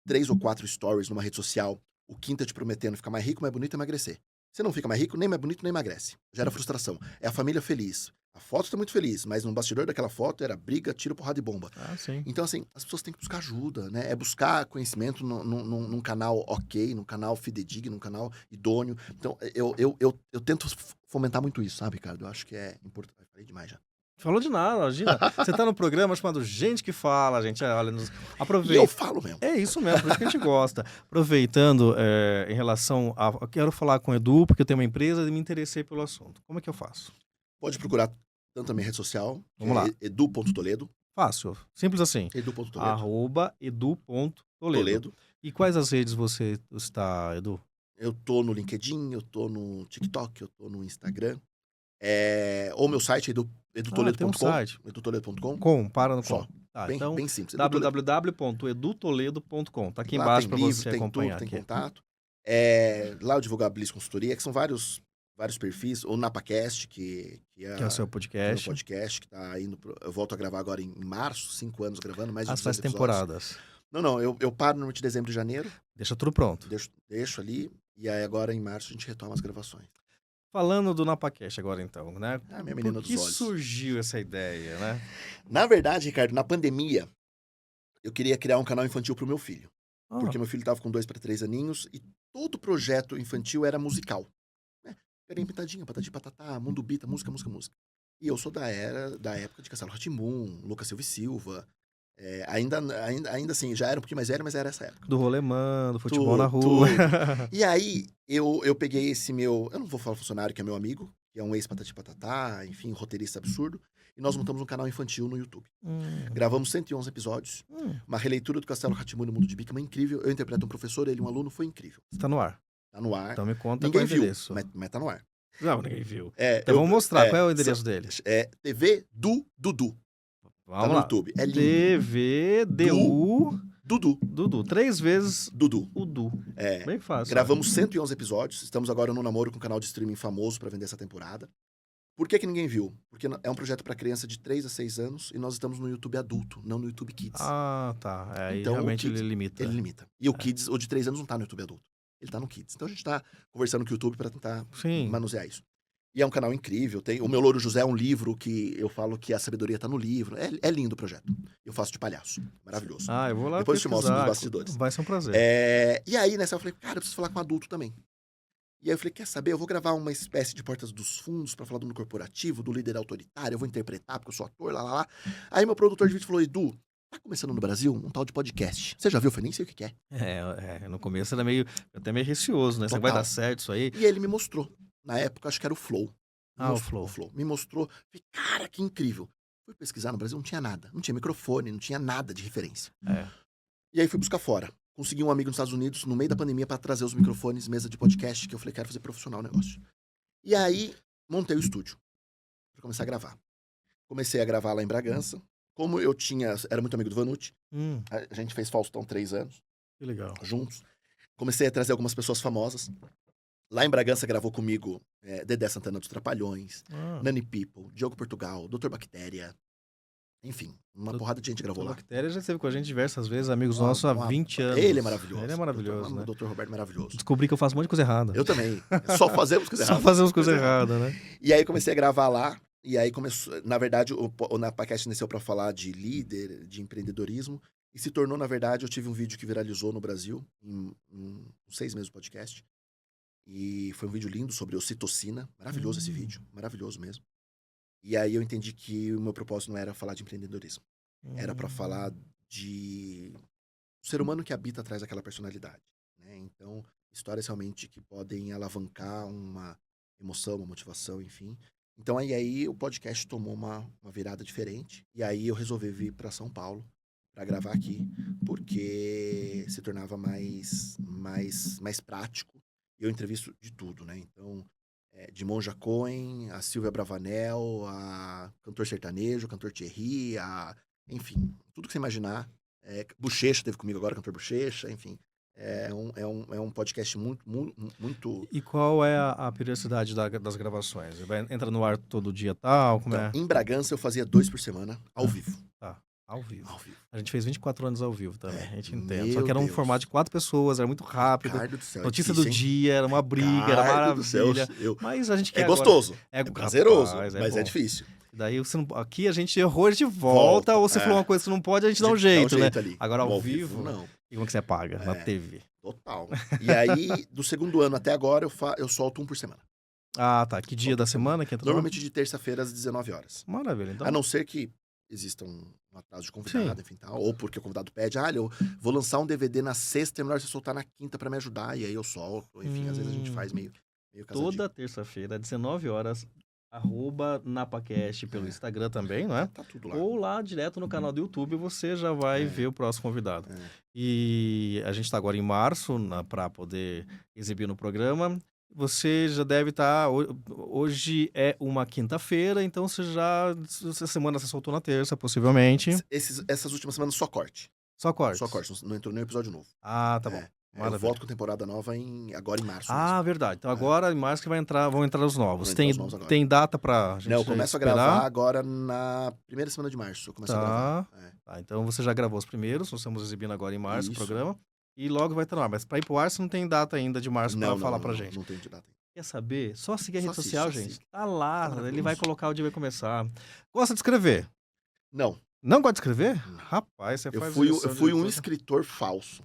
3 ou 4 stories numa rede social, o quinto te prometendo ficar mais rico, mais bonito e emagrecer. Você não fica mais rico, nem mais bonito, nem emagrece. Gera frustração. É a família feliz. A foto tá muito feliz, mas no bastidor daquela foto era briga, tiro, porrada e bomba. Ah, sim. Então, assim, as pessoas têm que buscar ajuda, né? É buscar conhecimento num canal ok, num canal fidedigno, num canal idôneo. Então, eu tento fomentar muito isso, sabe, Ricardo? Eu acho que é importante. Falei demais já. Falou de nada, imagina. Você tá no programa chamado Gente que Fala, gente. Olha, E eu aproveita. falo mesmo. É isso mesmo, por isso que a gente gosta. Aproveitando, em relação a. Eu quero falar com o Edu, porque eu tenho uma empresa e me interessei pelo assunto. Como é que eu faço? Pode procurar tanto na minha rede social, que Vamos lá. é edu.toledo. Fácil, simples assim. Edu.toledo. @edu.toledo. Toledo. E quais as redes você está, Edu? Eu tô no LinkedIn, eu tô no TikTok, eu tô no Instagram. Ou meu site é Tem um edutoledo.com. site. Edutoledo.com. Para no Só. com. Tá, Bem, então, bem simples. Edu Toledo. www.edutoledo.com. Tá aqui Lá embaixo tem para livro, você tem acompanhar. tudo, tem Aqui. contato. Lá eu divulgo a Bliss Consultoria, que são vários perfis. O NapaCast, que é Que é o seu meu podcast. podcast, que tá indo eu volto a gravar agora em março, 5 anos gravando, mais de As faz 200 episódios. temporadas. Não, eu paro no de dezembro e janeiro, Deixa tudo pronto. deixo ali, e aí agora em março a gente retoma as gravações. Falando do NapaCast agora então, né? Minha menina Por dos que olhos. surgiu essa ideia, né? Na verdade, Ricardo, na pandemia, eu queria criar um canal infantil pro meu filho. Porque meu filho tava com 2 para 3 aninhos e todo projeto infantil era musical. Né? Carinha Pintadinha, Patati Patatá, Mundo Bita, música. E eu sou da época de Castelo Rá-Tim-Bum, Lucas Silva e Silva. Ainda assim, já era um pouquinho mais velho, mas era essa época. Do rolemã, do futebol na rua. E aí, eu peguei esse meu... Eu não vou falar funcionário, que é meu amigo, que é um ex-Patati Patatá, enfim, roteirista absurdo. E nós montamos um canal infantil no YouTube. Gravamos 111 episódios. Uma releitura do Castelo Rá-Tim-Bum no Mundo de Bikman, incrível. Eu interpreto um professor, ele um aluno, foi incrível. Está no ar. Tá no ar. Então me conta Ninguém qual é o viu, endereço. mas tá no ar. Não, ninguém viu. Então vamos mostrar. Qual é o endereço deles? TV do Dudu. Vamos Tá no lá. YouTube. É lindo. TVDU Dudu. 3 vezes Dudu. o Du. Bem fácil. Gravamos 111 episódios. Estamos agora no namoro com um canal de streaming famoso pra vender essa temporada. Por que ninguém viu? Porque é um projeto pra criança de 3 a 6 anos e nós estamos no YouTube adulto, não no YouTube Kids. Ah, tá. Aí Então, realmente o Kids, ele limita. Ele limita. E o Kids, o de 3 anos, não tá no YouTube adulto. Ele tá no Kids. Então a gente tá conversando com o YouTube pra tentar manusear isso. E é um canal incrível. Tem o Meu Louro José é um livro que eu falo que a sabedoria tá no livro. É lindo o projeto. Eu faço de palhaço. Maravilhoso. Eu vou lá Depois eu te mostro nos pesquisar. bastidores. Vai ser um prazer. E aí, nessa eu falei, cara, eu preciso falar com adulto também. E aí eu falei, quer saber? Eu vou gravar uma espécie de Portas dos Fundos pra falar do mundo corporativo, do líder autoritário, eu vou interpretar, porque eu sou ator, lá. Aí meu produtor de vídeo falou, Edu, tá começando no Brasil um tal de podcast. Você já viu? Eu falei, nem sei o que é. No começo era até meio receoso, né? Será que vai dar certo isso aí? E ele me mostrou. Na época, acho que era o Flow. O Flow. Me mostrou. Falei, cara, que incrível. Fui pesquisar no Brasil, não tinha nada. Não tinha microfone, não tinha nada de referência. E aí fui buscar fora. Consegui um amigo nos Estados Unidos, no meio da pandemia, pra trazer os microfones, mesa de podcast, que eu falei, quero fazer profissional o negócio. E aí, montei o estúdio pra começar a gravar. Comecei a gravar lá em Bragança. Como eu era muito amigo do Vanucci, a gente fez Faustão 3 anos. Que legal. Juntos. Comecei a trazer algumas pessoas famosas. Lá em Bragança gravou comigo Dedé Santana dos Trapalhões, Nani People, Diogo Portugal, Dr. Bactéria. Enfim, uma porrada de gente gravou lá. Bactéria já esteve com a gente diversas vezes, amigos nossos há 20 anos. Ele é maravilhoso. Ele é maravilhoso, né? né? O Dr. Roberto é maravilhoso. Descobri que eu faço um monte de coisa errada. Eu também. Só fazemos coisa errada. Só fazemos coisa errada, né? E aí comecei a gravar lá. E aí começou... Na verdade, o NapaCast nasceu pra falar de líder, de empreendedorismo. E se tornou, na verdade, eu tive um vídeo que viralizou no Brasil, em 6 meses do podcast. E foi um vídeo lindo sobre ocitocina. Maravilhoso esse vídeo. Maravilhoso mesmo. E aí eu entendi que o meu propósito não era falar de empreendedorismo. Era pra falar de o ser humano que habita atrás daquela personalidade. Né? Então, histórias realmente que podem alavancar uma emoção, uma motivação, enfim. Então, aí o podcast tomou uma virada diferente. E aí eu resolvi vir pra São Paulo pra gravar aqui. Porque se tornava mais prático. E eu entrevisto de tudo, né? Então, de Monja Cohen, a Silvia Bravanel, a cantor sertanejo, cantor Thierry, enfim, tudo que você imaginar. Bochecha teve comigo agora, cantor Bochecha, enfim. É um podcast muito... E qual é a periodicidade das gravações? Entra no ar todo dia tal? Como é? Em Bragança eu fazia 2 por semana, ao vivo. Tá. Ao vivo. Ao vivo. A gente fez 24 anos ao vivo também, a gente entende. Meu Só que era um Deus. formato de 4 pessoas, era muito rápido. Ricardo do céu, Notícia difícil, do hein? dia, era uma briga, era Ricardo do céu, maravilha. Mas a gente quer gostoso. É prazeroso, rapaz, mas bom. é difícil. Daí você não... aqui a gente errou, a gente volta, ou você falou uma coisa que você não pode, a gente dá um jeito, né? Ali. Agora ao vivo, vivo, não. e como que você paga? Na TV. Total. E aí, do segundo ano até agora, eu solto 1 por semana. Ah, tá. Que dia da semana que entra? Normalmente de terça-feira às 19 horas. Maravilha, então. A não ser que exista um atraso de convidado, enfim, tal. Ou porque o convidado pede, eu vou lançar um DVD na sexta, é melhor você soltar na quinta pra me ajudar, e aí eu solto. Enfim, às vezes a gente faz meio casadinho. Toda terça-feira, às 19 horas, @NapaCast pelo Instagram também, não é? Tá tudo lá. Ou lá direto no canal do YouTube, você já vai ver o próximo convidado. E a gente está agora em março para poder exibir no programa. Você já deve estar. Hoje é uma quinta-feira, então essa semana você soltou na terça, possivelmente. Essas últimas semanas só corte. Só corte. Só corte, não entrou nenhum episódio novo. Ah, tá bom. Eu volto com temporada nova agora em março. Ah, verdade. Então agora em março que vão entrar os novos. Tem data pra gente Não, eu começo a gravar agora na primeira semana de março. Eu começo a gravar. Tá, então você já gravou os primeiros, nós estamos exibindo agora em março o programa. E logo vai estar no ar. Mas pra ir pro ar, você não tem data ainda de março pra falar pra gente. Não tem de data. Quer saber? Só seguir a rede social, gente. Tá lá, ele vai colocar o dia vai começar. Gosta de escrever? Não. Não gosta de escrever? Rapaz, você faz isso. Eu fui um escritor falso.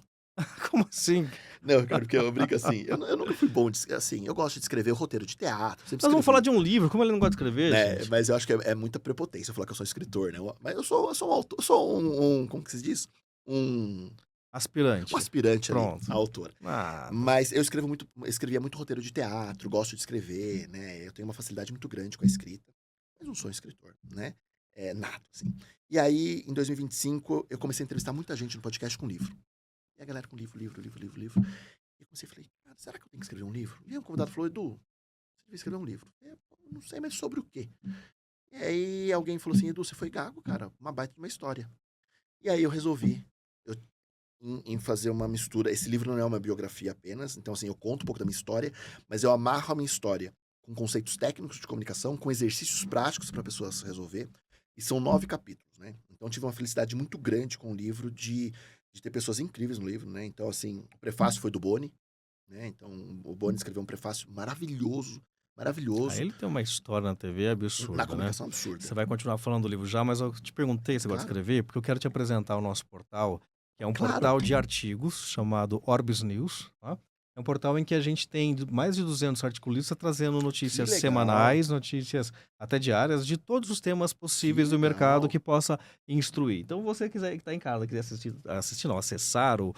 Como assim? Não, cara, porque eu brinco assim. Eu nunca fui bom assim. Eu gosto de escrever roteiro de teatro. Nós vamos falar de um livro, como ele não gosta de escrever, gente? Mas eu acho que é muita prepotência falar que eu sou escritor, né? Mas eu sou um autor, sou um como que se diz? Aspirante. Um aspirante Pronto. ali, a autor. Mas eu escrevia muito roteiro de teatro, gosto de escrever, né? Eu tenho uma facilidade muito grande com a escrita, mas não sou escritor, né? Nada, assim. E aí, em 2025, eu comecei a entrevistar muita gente no podcast com livro. E a galera com livro. E eu comecei a falar, cara, será que eu tenho que escrever um livro? E aí um convidado falou, Edu, você deve escrever um livro. Eu não sei, mas sobre o quê? E aí alguém falou assim, Edu, você foi gago, cara, uma baita de uma história. E aí eu resolvi em fazer uma mistura. Esse livro não é uma biografia apenas, então assim, eu conto um pouco da minha história, mas eu amarro a minha história com conceitos técnicos de comunicação, com exercícios práticos para pessoas resolver, e são 9 capítulos, né? Então eu tive uma felicidade muito grande com o livro de ter pessoas incríveis no livro, né? Então assim, o prefácio foi do Boni, né? Então o Boni escreveu um prefácio maravilhoso. Ele tem uma história na TV absurda, na comunicação absurda. Você vai continuar falando do livro já, mas eu te perguntei se você gosta de escrever, porque eu quero te apresentar o nosso portal, que é um portal de artigos chamado Orbis News, tá? É um portal em que a gente tem mais de 200 articulistas trazendo notícias semanais, notícias até diárias, de todos os temas possíveis do mercado que possa instruir. Então, você que está em casa, quiser acessar o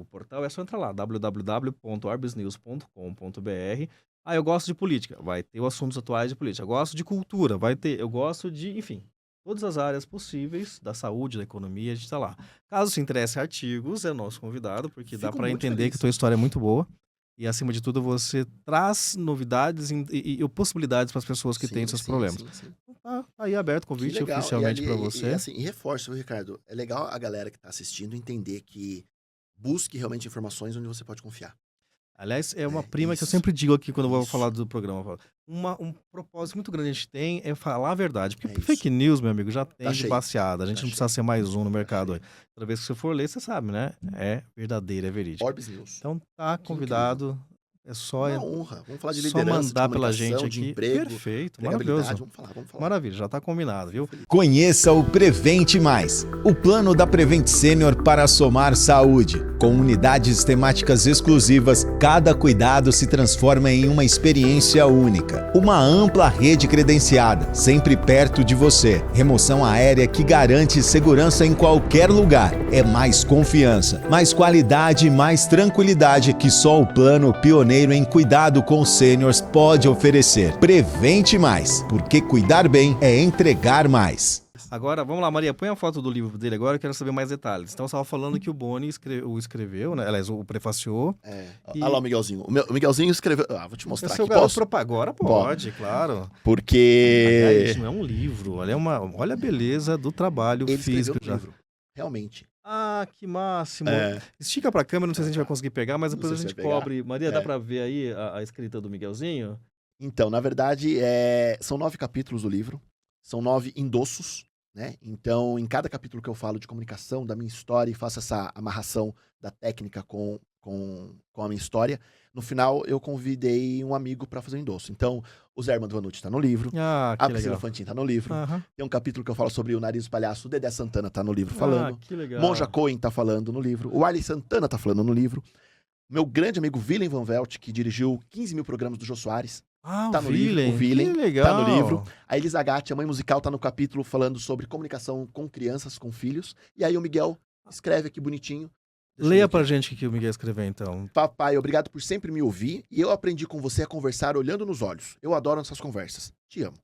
portal, é só entrar lá, www.orbisnews.com.br. Eu gosto de política, vai ter os assuntos atuais de política. Eu gosto de cultura, vai ter. Eu gosto de, enfim, todas as áreas possíveis da saúde, da economia, a gente está lá. Caso se interesse em artigos, é nosso convidado, porque dá para entender que tua história é muito boa. E, acima de tudo, você traz novidades e possibilidades para as pessoas que têm esses problemas. Sim. Tá aí aberto o convite oficialmente para você. E reforço, Ricardo, é legal a galera que está assistindo entender que busque realmente informações onde você pode confiar. Aliás, é uma prima que eu sempre digo aqui quando eu vou falar do programa. Um propósito muito grande que a gente tem é falar a verdade. Porque fake news, meu amigo, já tem de baseada. A gente não precisa ser mais um no mercado. Toda vez que você for ler, você sabe, né? É verdadeiro, é verídico. Orbis News. Então tá convidado. É só uma honra. Vamos falar de liderança, só mandar pela gente aqui. De emprego, perfeito, maravilhoso. Vamos falar. Maravilha, já tá combinado, viu? Conheça o Prevente Mais, o plano da Prevent Senior para somar saúde. Com unidades temáticas exclusivas, cada cuidado se transforma em uma experiência única. Uma ampla rede credenciada, sempre perto de você. Remoção aérea que garante segurança em qualquer lugar. É mais confiança, mais qualidade e mais tranquilidade que só o plano pioneiro em cuidado com sêniors pode oferecer. Prevente Mais, porque cuidar bem é entregar mais. Agora, vamos lá, Maria, põe a foto do livro dele agora, eu quero saber mais detalhes. Então, você estava falando que o Boni o escreveu, né? Aliás, o prefaciou. Olha lá o Miguelzinho. O Miguelzinho escreveu... vou te mostrar aqui, posso? Agora pode, claro. Porque... Isso não é um livro, olha a beleza do trabalho físico. Ele escreveu um livro, realmente. Que máximo. Estica pra câmera, não sei se a gente vai conseguir pegar, mas depois a gente cobre. Maria, dá pra ver aí a escrita do Miguelzinho? Então, na verdade, são 9 capítulos do livro, são 9 endossos, né? Então, em cada capítulo que eu falo de comunicação, da minha história e faço essa amarração da técnica com a minha história, no final eu convidei um amigo para fazer o endosso. Então, o Zé Armando Vanucci tá no livro, a Priscila Fantin tá no livro, tem um capítulo que eu falo sobre o nariz do palhaço, o Dedé Santana tá no livro falando, que legal. Monja Cohen tá falando no livro, o Arley Santana tá falando no livro, meu grande amigo Willem Van Velt, que dirigiu 15 mil programas do Jô Soares, Ah, Tá no livro, Villain. o Villain, Que legal. tá no livro. A Elisa Gatti, a mãe musical, tá no capítulo falando sobre comunicação com crianças, com filhos. E aí o Miguel escreve aqui bonitinho. Deixa eu Leia ver pra aqui. gente o que o Miguel escreveu, então. Papai, obrigado por sempre me ouvir. E eu aprendi com você a conversar olhando nos olhos. Eu adoro nossas conversas. Te amo.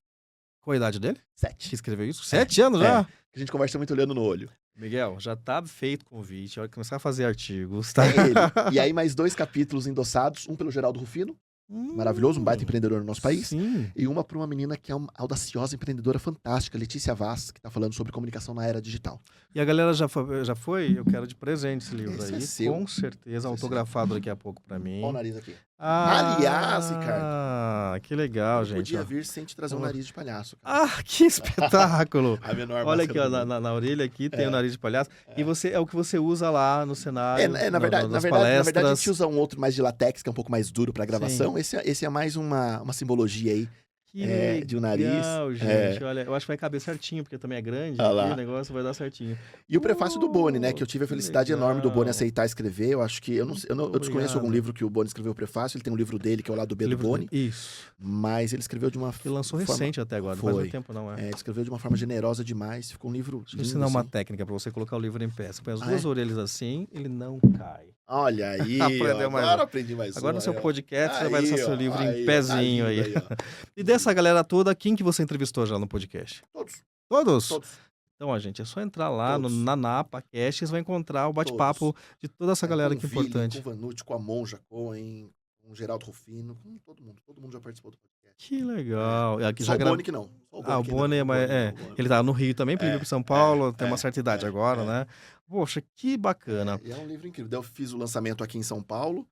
Qual a idade dele? 7. Que escreveu isso? 7 anos já? A gente conversa muito olhando no olho. Miguel, já tá feito o convite. A hora que começar a fazer artigos, tá? É ele. E aí mais 2 capítulos endossados. Um pelo Geraldo Rufino, maravilhoso, um baita empreendedor no nosso país. Sim. E uma para uma menina que é uma audaciosa empreendedora fantástica, Letícia Vaz, que tá falando sobre comunicação na era digital. E a galera já foi? Eu quero de presente esse livro Esse é aí. seu. Com certeza, Esse é autografado daqui a pouco pra mim. Olha o nariz aqui. Aliás, Ricardo, que legal, eu gente. podia ó. vir sem te trazer um nariz de palhaço. Cara. Ah, que espetáculo! A menor Olha aqui, máscara ó, do mundo. na orelha aqui tem o nariz de palhaço. E você é o que você usa lá no cenário, Na verdade, nas a palestras. gente usa um outro mais de latex, que é um pouco mais duro pra gravação. Esse é mais uma simbologia aí. Que de um nariz. legal, gente. Olha, eu acho que vai caber certinho, porque também é grande. Olha lá. Aqui, o negócio vai dar certinho. E o prefácio do Boni, né? Que eu tive a que felicidade legal. enorme do Boni aceitar escrever. Eu acho que. Eu desconheço Obrigado. algum livro que o Boni escreveu o prefácio. Ele tem um livro dele, que é o Lado B do Livro Boni. Isso. Mas ele escreveu de uma Que lançou forma... recente até agora, não faz Foi. muito tempo não, é. Ele escreveu de uma forma generosa demais. Ficou um livro. Deixa eu lindo, ensinar uma assim. técnica pra você colocar o livro em pé. Você põe as Ah, duas é? orelhas assim, ele não cai. Olha aí. Aprendeu mais Agora um. aprendi mais Agora um. no seu aí, ó. podcast você vai Aí, deixar seu ó, livro em aí, ó, pezinho tá aí. lindo ó. E dessa galera toda, quem que você entrevistou já no podcast? Todos. Todos? Todos. Então, ó, gente, é só entrar lá Todos. na Napa Cast, vocês vão encontrar o bate-papo de toda essa galera com que é o Villain, importante. Com o Vanucci, com a Monja Cohen, com o Geraldo Rufino, com todo mundo. Todo mundo já participou do podcast. Que legal. E aqui Só já o gra- Boni que não. Só Ah, o que Boni, não. mas ele tá no Rio também, veio para São Paulo, tem uma é, certa idade agora, né? Poxa, que bacana. E é um livro incrível. Daí eu fiz o lançamento aqui em São Paulo,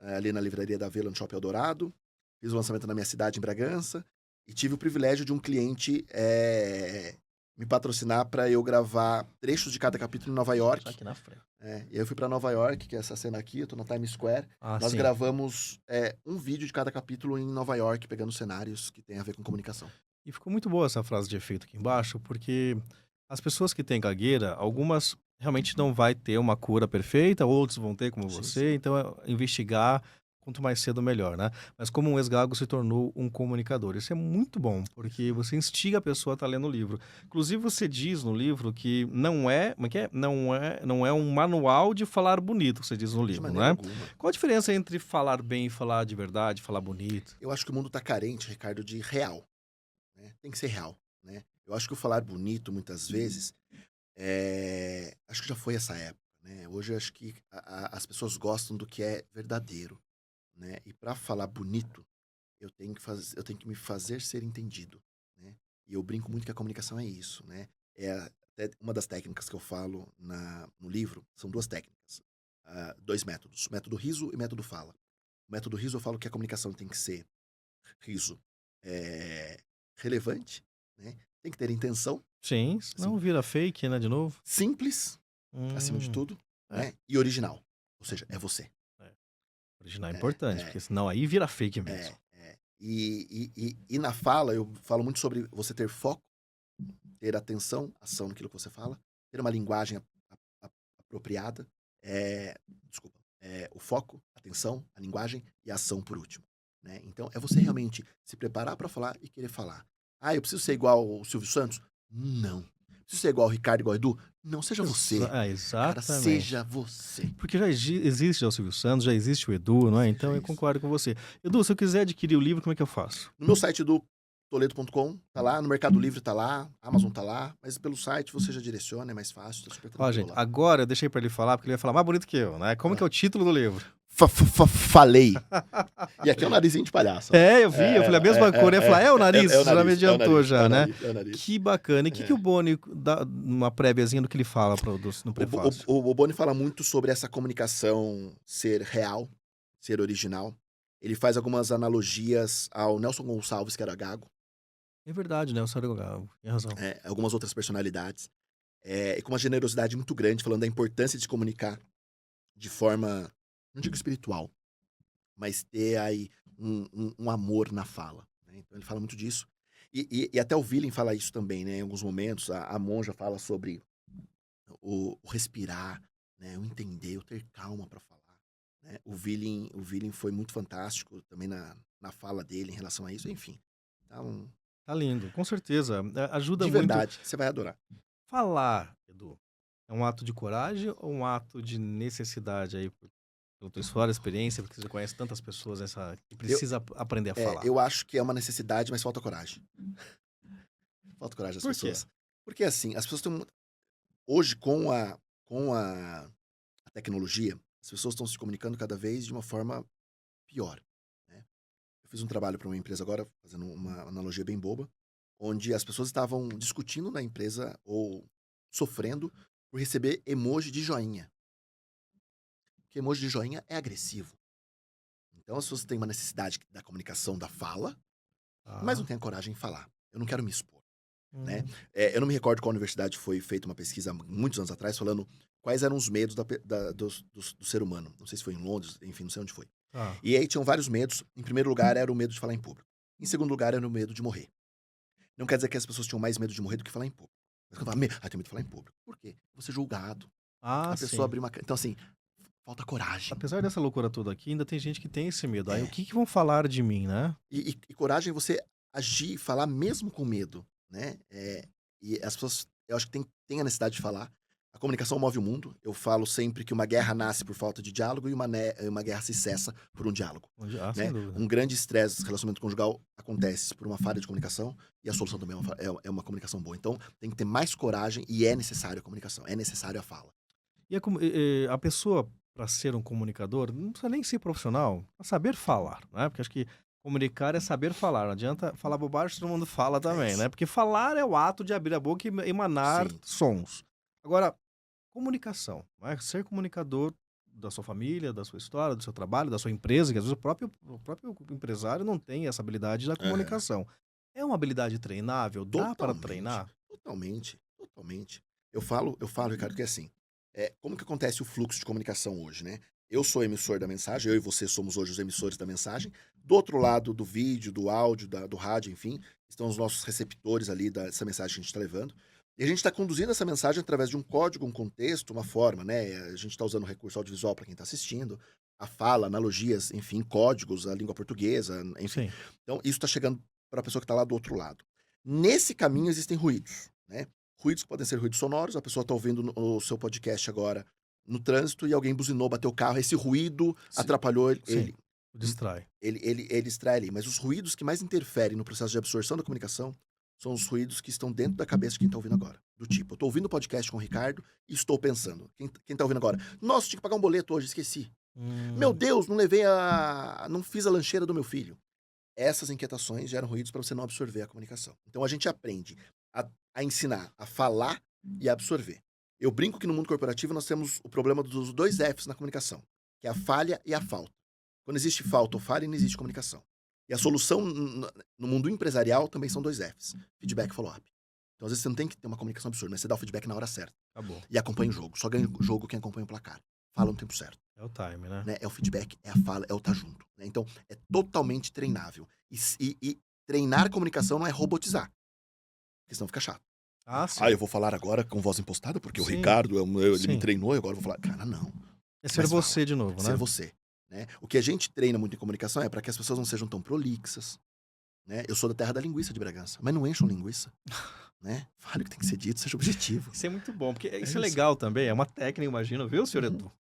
ali na Livraria da Vila, no Shopping Eldorado. Fiz o lançamento na minha cidade, em Bragança. E tive o privilégio de um cliente me patrocinar para eu gravar trechos de cada capítulo em Nova York. Só aqui na frente. E aí eu fui para Nova York, que é essa cena aqui, eu tô na Times Square. Ah, Nós sim. gravamos um vídeo de cada capítulo em Nova York, pegando cenários que tem a ver com comunicação. E ficou muito boa essa frase de efeito aqui embaixo, porque as pessoas que têm gagueira, algumas realmente não vai ter uma cura perfeita, outros vão ter como Sim, você, então investigar quanto mais cedo melhor, né? Mas como um ex-gago se tornou um comunicador. Isso é muito bom, porque você instiga a pessoa a estar lendo o livro. Inclusive você diz no livro que não é, como é que é? Não é um manual de falar bonito, você diz no De livro, maneira né? alguma. Qual a diferença entre falar bem e falar de verdade, falar bonito? Eu acho que o mundo tá carente, Ricardo, de real. Né? Tem que ser real. Né? Eu acho que o falar bonito, muitas vezes, acho que já foi essa época. Né? Hoje eu acho que as pessoas gostam do que é verdadeiro. Né? E para falar bonito, eu tenho que me fazer ser entendido. Né? E eu brinco muito que a comunicação é isso. Né? Até uma das técnicas que eu falo no livro, são 2 técnicas. 2 métodos. Método riso e método fala. O método riso eu falo que a comunicação tem que ser riso relevante, né? Tem que ter intenção, Sim, senão vira fake, né, de novo. simples, acima de tudo, é. né? E original. Ou seja, é você. Original é importante, porque senão aí vira fake mesmo. E na fala, eu falo muito sobre você ter foco, ter atenção, ação naquilo que você fala, ter uma linguagem apropriada. O foco, atenção, a linguagem e a ação por último. Né? Então, é você realmente se preparar para falar e querer falar. Ah, eu preciso ser igual ao Silvio Santos? Não. Preciso ser igual ao Ricardo, igual ao Edu? Não, seja você. Exatamente. Cara, seja você. Porque já existe o Silvio Santos, já existe o Edu, não é? Então eu concordo com você. Edu, se eu quiser adquirir o livro, como é que eu faço? No meu site do toledo.com, tá lá, no Mercado Livre tá lá, Amazon tá lá, mas pelo site você já direciona, é mais fácil, tá super Ó, tranquilo gente, lá. agora eu deixei pra ele falar, porque ele ia falar mais bonito que eu, né? Como que é o título do livro? Falei. E aqui é o narizinho de palhaço. Eu vi, eu falei a mesma cor, eu ia falar, o nariz, é o já me nariz, adiantou já, né? É o nariz. Que bacana. E o que o Boni dá uma préviazinha do que ele fala no prefácio? O Boni fala muito sobre essa comunicação ser real, ser original. Ele faz algumas analogias ao Nelson Gonçalves, que era gago. É verdade, né? O Sérgio Gago, tem razão. Algumas outras personalidades. E com uma generosidade muito grande, falando da importância de se comunicar de forma, não digo espiritual, mas ter aí um amor na fala. Né? Então ele fala muito disso. E até o Villain fala isso também, né? Em alguns momentos, a Monja fala sobre o respirar, né? O entender, o ter calma para falar. Né? O Villain foi muito fantástico também na fala dele em relação a isso, enfim. Então, Tá lindo, com certeza. Ajuda de muito. verdade, você vai adorar. Falar, Edu, é um ato de coragem ou um ato de necessidade aí, pela tua história, experiência, porque você conhece tantas pessoas que precisa aprender a falar? Eu acho que é uma necessidade, mas falta coragem. Falta coragem das Por quê? pessoas. Porque assim, as pessoas estão. Hoje, com a tecnologia, as pessoas estão se comunicando cada vez de uma forma pior, né? Eu fiz um trabalho para uma empresa agora, fazendo uma analogia bem boba, onde as pessoas estavam discutindo na empresa ou sofrendo por receber emoji de joinha. Porque emoji de joinha é agressivo. Então as pessoas têm uma necessidade da comunicação da fala, mas não têm a coragem de falar. Eu não quero me expor, né? Eu não me recordo qual universidade foi feita uma pesquisa há muitos anos atrás falando quais eram os medos do ser humano. Não sei se foi em Londres, enfim, não sei onde foi. E aí tinham vários medos. Em primeiro lugar era o medo de falar em público. Em segundo lugar era o medo de morrer. Não quer dizer que as pessoas tinham mais medo de morrer do que falar em público. Mas quando fala, tenho medo de falar em público. Por quê? Vou ser julgado. A pessoa abrir uma... Então assim, falta coragem. Apesar dessa loucura toda aqui, ainda tem gente que tem esse medo. Aí o que vão falar de mim, né? E coragem é você agir, falar mesmo com medo, né? E as pessoas, eu acho que tem a necessidade de falar. A comunicação move o mundo. Eu falo sempre que uma guerra nasce por falta de diálogo e uma guerra se cessa por um diálogo. Sem Né? dúvida. Um grande estresse, relacionamento conjugal, acontece por uma falha de comunicação e a solução também é uma comunicação boa. Então, tem que ter mais coragem e é necessário a comunicação, é necessário a fala. E a pessoa, para ser um comunicador, não precisa nem ser profissional, é saber falar, né? Porque acho que comunicar é saber falar. Não adianta falar bobagem, todo mundo fala também, né? Porque falar é o ato de abrir a boca e emanar Sim. sons. Agora, comunicação, né? Ser comunicador da sua família, da sua história, do seu trabalho, da sua empresa, que às vezes o próprio empresário não tem essa habilidade da comunicação. É uma habilidade treinável? Dá para treinar? Totalmente. Eu falo, Ricardo, que é assim, como que acontece o fluxo de comunicação hoje, né? Eu sou emissor da mensagem, eu e você somos hoje os emissores da mensagem. Do outro lado do vídeo, do áudio, do rádio, enfim, estão os nossos receptores ali dessa mensagem que a gente está levando. E a gente está conduzindo essa mensagem através de um código, um contexto, uma forma, né? A gente está usando recurso audiovisual para quem está assistindo, a fala, analogias, enfim, códigos, a língua portuguesa, enfim. Sim. Então, isso está chegando para a pessoa que está lá do outro lado. Nesse caminho existem ruídos, né? Ruídos que podem ser ruídos sonoros, a pessoa está ouvindo o seu podcast agora no trânsito e alguém buzinou, bateu o carro, esse ruído atrapalhou ele. Distrai. Ele distrai ali. Mas os ruídos que mais interferem no processo de absorção da comunicação são os ruídos que estão dentro da cabeça de quem está ouvindo agora. Do tipo, eu estou ouvindo o podcast com o Ricardo e estou pensando. Quem está ouvindo agora? Nossa, tinha que pagar um boleto hoje, esqueci. Meu Deus, não fiz a lancheira do meu filho. Essas inquietações geram ruídos para você não absorver a comunicação. Então a gente aprende a ensinar a falar e a absorver. Eu brinco que no mundo corporativo nós temos o problema dos 2 Fs na comunicação, que é a falha e a falta. Quando existe falta ou falha, não existe comunicação. E a solução no mundo empresarial também são 2 Fs, feedback e follow-up. Então às vezes você não tem que ter uma comunicação absurda, mas você dá o feedback na hora certa. Acabou. E acompanha o jogo. Só ganha o jogo quem acompanha o placar. Fala no tempo certo. É o time, né? É o feedback, é a fala, é o tá junto. Né? Então, é totalmente treinável. E treinar comunicação não é robotizar. Porque senão fica chato. Sim. Eu vou falar agora com voz impostada, porque Sim. o Ricardo, ele Sim. me treinou e agora eu vou falar. Cara, não. É ser você de novo, né? Ser você. Né? O que a gente treina muito em comunicação é para que as pessoas não sejam tão prolixas. Né? Eu sou da terra da linguiça de Bragança, mas não encham linguiça. Né? Fale o que tem que ser dito, seja objetivo. Isso é muito bom, porque isso é legal também, é uma técnica, imagino, viu, senhor Edu?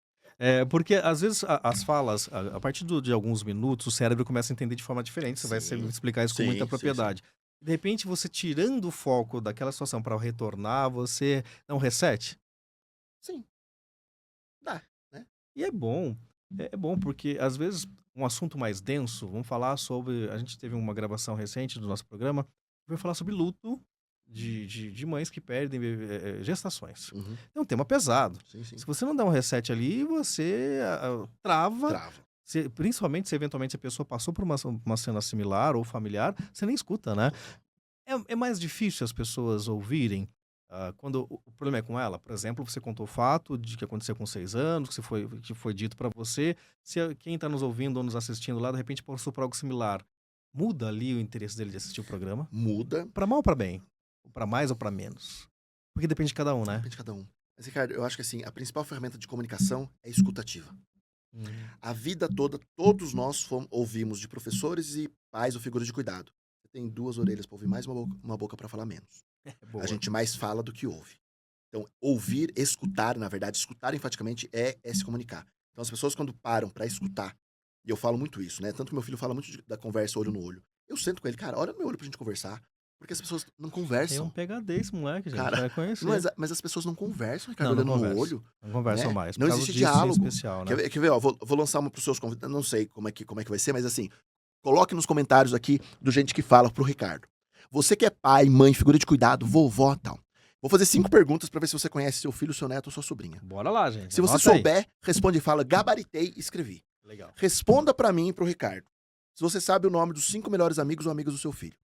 Porque às vezes as falas, a partir de alguns minutos, o cérebro começa a entender de forma diferente, você vai explicar isso com muita propriedade. Sim. De repente, você tirando o foco daquela situação para retornar, você dá um reset? Sim. Dá, né? E é bom porque às vezes um assunto mais denso, vamos falar sobre, a gente teve uma gravação recente do nosso programa, vai falar sobre luto de mães que perdem gestações. É um tema pesado. Sim. Se você não dá um reset ali, você trava. Principalmente se eventualmente a pessoa passou por uma cena similar ou familiar, você nem escuta, né? É mais difícil as pessoas ouvirem quando o problema é com ela. Por exemplo, você contou o fato de que aconteceu com 6 anos, que foi dito para você. Se quem está nos ouvindo ou nos assistindo lá, de repente passou por algo similar, muda ali o interesse dele de assistir o programa? Muda. Para mal ou para bem? Para mais ou para menos? Porque depende de cada um, né? Depende de cada um. Mas, Ricardo, eu acho que assim, a principal ferramenta de comunicação é escutativa. Hum. A vida toda, todos nós ouvimos de professores e pais ou figuras de cuidado. Você tem 2 orelhas para ouvir mais, uma boca para falar menos. A Boa. gente mais fala do que ouve. Então, ouvir, escutar, na verdade, escutar enfaticamente é se comunicar. Então, as pessoas quando param para escutar, e eu falo muito isso, né? Tanto que meu filho fala muito da conversa olho no olho. Eu sento com ele, cara, olha no meu olho pra gente conversar. Porque as pessoas não Tem um conversam. PhD esse moleque, gente. Cara, Vai conhecer. mas as pessoas não conversam, Ricardo, Não olhando no conversa. olho. Não conversam né? mais. Não Por causa existe disso em diálogo. especial, né? Quer ver? Ó, vou lançar uma pros seus convidados. Não sei como é que vai ser, mas assim, coloque nos comentários aqui do gente que fala pro Ricardo. Você que é pai, mãe, figura de cuidado, vovó e tal. Vou fazer 5 perguntas pra ver se você conhece seu filho, seu neto ou sua sobrinha. Bora lá, gente. Se você Anota aí. souber, responde e fala, gabaritei, escrevi. Legal. Responda pra mim e pro Ricardo. Se você sabe o nome dos 5 melhores amigos ou amigas do seu filho.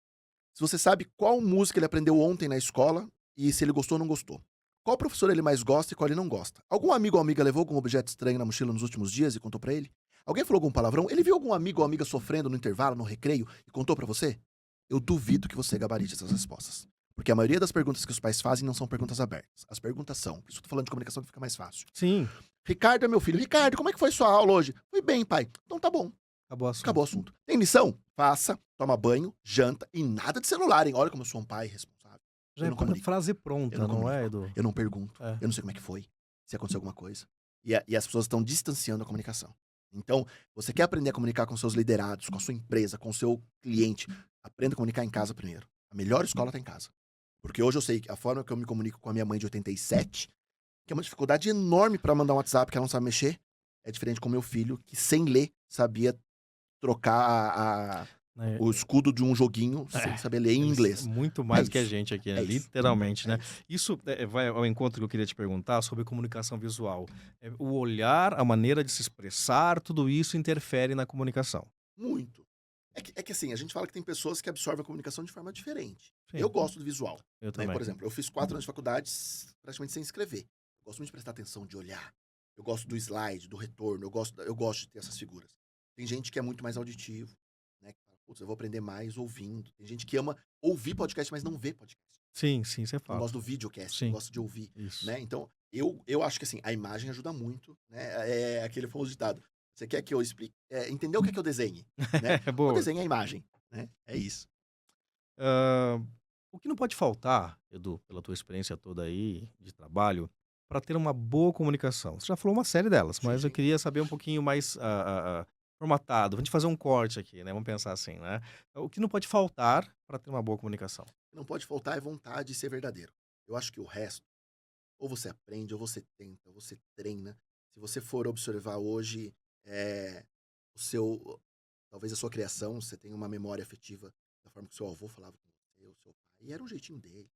Se você sabe qual música ele aprendeu ontem na escola e se ele gostou ou não gostou. Qual professor ele mais gosta e qual ele não gosta. Algum amigo ou amiga levou algum objeto estranho na mochila nos últimos dias e contou pra ele? Alguém falou algum palavrão? Ele viu algum amigo ou amiga sofrendo no intervalo, no recreio e contou pra você? Eu duvido que você gabarite essas respostas. Porque a maioria das perguntas que os pais fazem não são perguntas abertas. As perguntas são, por isso eu tô falando de comunicação que fica mais fácil. Sim. Ricardo é meu filho. Ricardo, como é que foi sua aula hoje? Foi bem, pai. Então tá bom. Acabou o assunto. Acabou o assunto. Tem lição? Faça, toma banho, janta e nada de celular, hein? Olha como eu sou um pai responsável. Já Eu é não comunico. frase pronta, Eu não não é, comunico. Edu? Eu não pergunto. É. Eu não sei como é que foi. Se aconteceu alguma coisa. E as pessoas estão distanciando a comunicação. Então, você quer aprender a comunicar com seus liderados, com a sua empresa, com o seu cliente, aprenda a comunicar em casa primeiro. A melhor escola tá em casa. Porque hoje eu sei que a forma que eu me comunico com a minha mãe de 87, que é uma dificuldade enorme pra mandar um WhatsApp que ela não sabe mexer, é diferente com o meu filho, que sem ler sabia trocar É. o escudo de um joguinho sem saber ler em inglês. Muito mais É que a isso. gente aqui, né? É isso. Literalmente, né? É isso. Isso vai ao encontro que eu queria te perguntar sobre comunicação visual. O olhar, a maneira de se expressar, tudo isso interfere na comunicação. Muito. É que assim, a gente fala que tem pessoas que absorvem a comunicação de forma diferente. Sim. Eu gosto do visual. Eu Né? também. Por exemplo, eu fiz 4 anos de faculdade praticamente sem escrever. Eu gosto muito de prestar atenção, de olhar. Eu gosto do slide, do retorno. Eu gosto de ter essas figuras. Tem gente que é muito mais auditivo, né? Que fala, putz, eu vou aprender mais ouvindo. Tem gente que ama ouvir podcast, mas não vê podcast. Sim, você Eu fala. gosto do videocast, Sim. eu gosto de ouvir. Isso. Né? Então, eu acho que assim, a imagem ajuda muito, né? É aquele famoso ditado. Você quer que eu explique? Entendeu o que é que eu desenhe? Né? É boa. Eu desenho a imagem, né? É isso. O que não pode faltar, Edu, pela tua experiência toda aí de trabalho, para ter uma boa comunicação? Você já falou uma série delas, mas Sim, eu sim. queria saber um pouquinho mais formatado. Vamos fazer um corte aqui, né? Vamos pensar assim, né? O que não pode faltar para ter uma boa comunicação? Não pode faltar é vontade de ser verdadeiro. Eu acho que o resto, ou você aprende, ou você tenta, ou você treina. Se você for observar hoje, talvez a sua criação, você tem uma memória afetiva da forma que o seu avô falava com você, o seu pai, e era um jeitinho dele.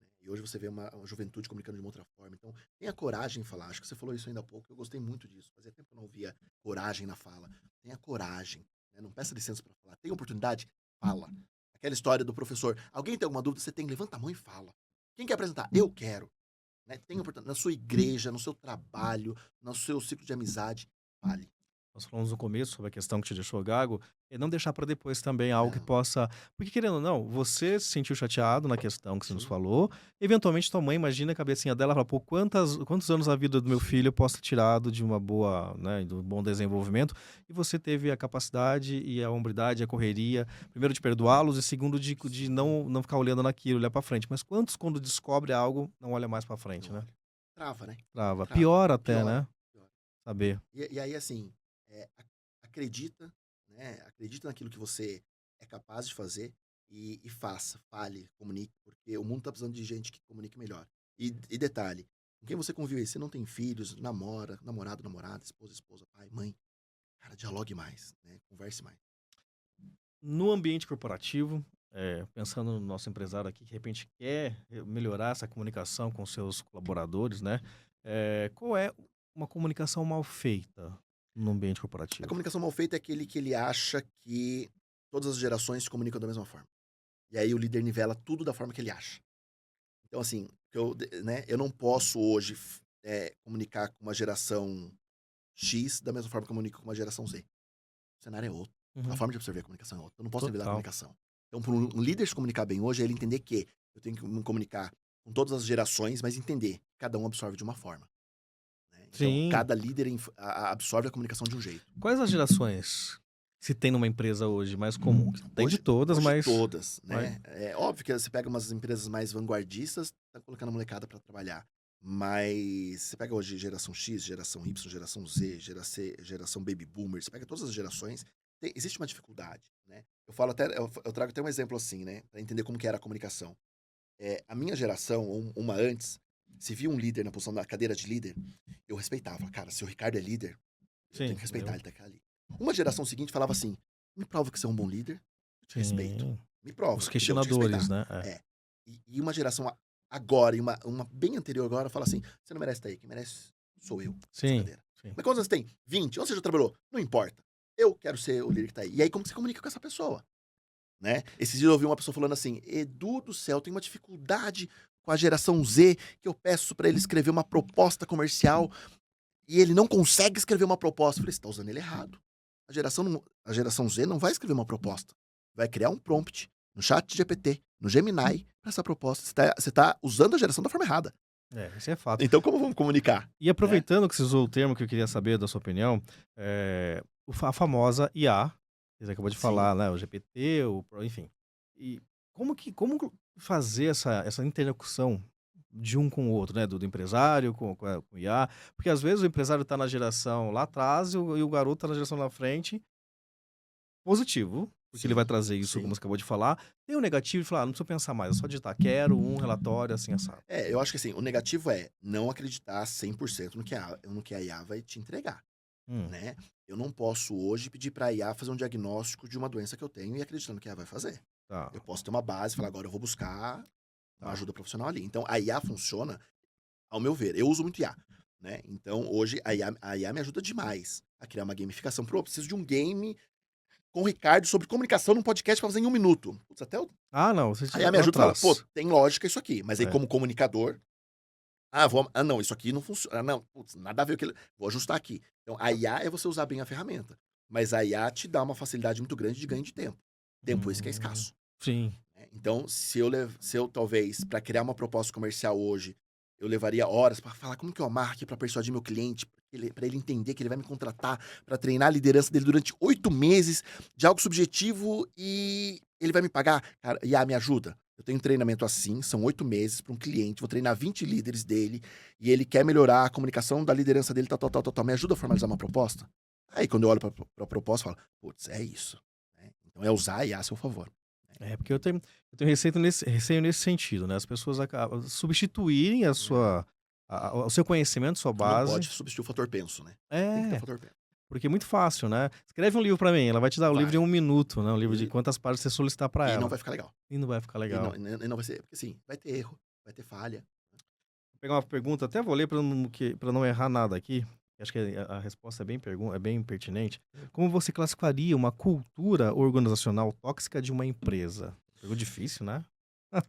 Né? E hoje você vê uma juventude comunicando de uma outra forma. Então, tenha coragem em falar. Acho que você falou isso ainda há pouco, eu gostei muito disso. Fazia tempo que eu não via coragem na fala. Tenha coragem, né? Não peça licença para falar. Tem oportunidade? Fala. Aquela história do professor. Alguém tem alguma dúvida? Você tem, levanta a mão e fala. Quem quer apresentar? Eu quero. Né? Tem oportunidade. Na sua igreja, no seu trabalho, no seu ciclo de amizade, fale. Nós falamos no começo sobre a questão que te deixou gago, e não deixar para depois também algo que Não. possa... Porque, querendo ou não, você se sentiu chateado na questão que você nos Sim. falou, eventualmente tua mãe imagina a cabecinha dela e fala, pô, quantos anos a vida do meu filho eu posso ter tirado de uma boa, né, de um bom desenvolvimento, e você teve a capacidade e a hombridade, a correria, primeiro de perdoá-los e segundo de não ficar olhando naquilo, olhar para frente. Mas quantos, quando descobre algo, não olha mais para frente, Não né? olha. Trava, né? Trava. Trava. Pior até, Piora, né? piora. Saber. E aí, assim, acredita, né? Acredita naquilo que você é capaz de fazer e faça, fale, comunique, porque o mundo tá precisando de gente que comunique melhor. E detalhe, com quem você convive aí, você não tem filhos, namorado, namorada, esposa, pai, mãe, cara, dialogue mais, né? Converse mais. No ambiente corporativo, pensando no nosso empresário aqui, que de repente quer melhorar essa comunicação com seus colaboradores, né? Qual é uma comunicação mal feita no ambiente A corporativo? comunicação mal feita é aquele que ele acha que todas as gerações se comunicam da mesma forma. E aí o líder nivela tudo da forma que ele acha. Então, assim, eu não posso hoje comunicar com uma geração X da mesma forma que eu comunico com uma geração Z. O cenário é outro. Uhum. A forma de absorver a comunicação é outra. Eu não posso nivelar a Total. comunicação. Então, para um líder se comunicar bem hoje, é ele entender que eu tenho que me comunicar com todas as gerações, mas entender que cada um absorve de uma forma. Né? Sim. Então, cada líder absorve a comunicação de um jeito. Quais as gerações se tem numa empresa hoje mais comum? Tem de todas, hoje mas... todas, né? É óbvio que você pega umas empresas mais vanguardistas, tá colocando a molecada para trabalhar. Mas você pega hoje geração X, geração Y, geração Z, geração Baby Boomer, você pega todas as gerações, existe uma dificuldade, né? Eu trago até um exemplo assim, né? Para entender como que era a comunicação. A minha geração, uma antes, se via um líder na posição da cadeira de líder, eu respeitava. Cara, se o Ricardo é líder, eu tenho que respeitar ele daquela ali. Uma geração seguinte falava assim, me prova que você é um bom líder, eu te respeito. Me prova. Os questionadores, né? E uma geração agora, e uma bem anterior agora, fala assim, você não merece estar aí, quem merece sou eu. Sim. Mas quantos anos você tem? 20. Onde você já trabalhou? Não importa. Eu quero ser o líder que tá aí. E aí, como que você comunica com essa pessoa? Né? Esses dias eu ouvi uma pessoa falando assim, Edu do céu, tem uma dificuldade com a geração Z, que eu peço pra ele escrever uma proposta comercial, e ele não consegue escrever uma proposta. Eu falei, você tá usando ele errado. A geração Z não vai escrever uma proposta. Vai criar um prompt no chat GPT, no Gemini, para essa proposta. Você tá usando a geração da forma errada. Isso é fato. Então, como vamos comunicar? E aproveitando que você usou o termo que eu queria saber da sua opinião, a famosa IA, que você acabou de falar, né? O GPT, enfim. E como fazer essa interlocução de um com o outro, né? Do empresário com o IA? Porque às vezes o empresário está na geração lá atrás e o garoto está na geração lá frente. Positivo, porque ele vai trazer isso, como você acabou de falar. Tem o negativo de falar, não precisa pensar mais, é só digitar, quero um relatório assim, assado. Eu acho que assim, o negativo é não acreditar 100% no que a IA vai te entregar, né? Eu não posso hoje pedir pra IA fazer um diagnóstico de uma doença que eu tenho e acreditando que a IA vai fazer. Tá. Eu posso ter uma base e falar, agora eu vou buscar uma ajuda profissional ali. Então, a IA funciona, ao meu ver, eu uso muito IA, né? Então, hoje, a IA me ajuda demais a criar uma gamificação. Eu preciso de um game com o Ricardo sobre comunicação num podcast pra fazer em 1 minuto. Putz, até não, você aí me ajuda a falar, tem lógica isso aqui. Mas aí, como comunicador, não, isso aqui não funciona. Não, putz, nada a ver com aquilo. Vou ajustar aqui. Então, a IA é você usar bem a ferramenta. Mas a IA te dá uma facilidade muito grande de ganho de tempo. Tempo esse que é escasso. Sim. Então, se eu talvez, para criar uma proposta comercial hoje, eu levaria horas para falar como que eu amarro aqui para persuadir meu cliente, para ele entender que ele vai me contratar, para treinar a liderança dele durante 8 meses de algo subjetivo e ele vai me pagar. Cara, IA, me ajuda. Eu tenho um treinamento assim, são 8 meses para um cliente, vou treinar 20 líderes dele e ele quer melhorar a comunicação da liderança dele, tal. Me ajuda a formalizar uma proposta? Aí, quando eu olho para a proposta, eu falo, putz, é isso. Então, é usar a IA a seu favor. Porque eu tenho receio nesse sentido, né? As pessoas acabam substituírem o seu conhecimento, sua base. Não pode substituir o fator penso, né? Tem que ter o fator penso. Porque é muito fácil, né? Escreve um livro pra mim, ela vai te dar o livro de 1 minuto, né? Um livro de quantas páginas você solicitar pra ela. E não vai ficar legal. E não vai ficar legal. E não vai ser, porque assim, vai ter erro, vai ter falha. Vou pegar uma pergunta, até vou ler pra não errar nada aqui. Acho que a resposta é bem pertinente. Como você classificaria uma cultura organizacional tóxica de uma empresa? Pergunta difícil, né?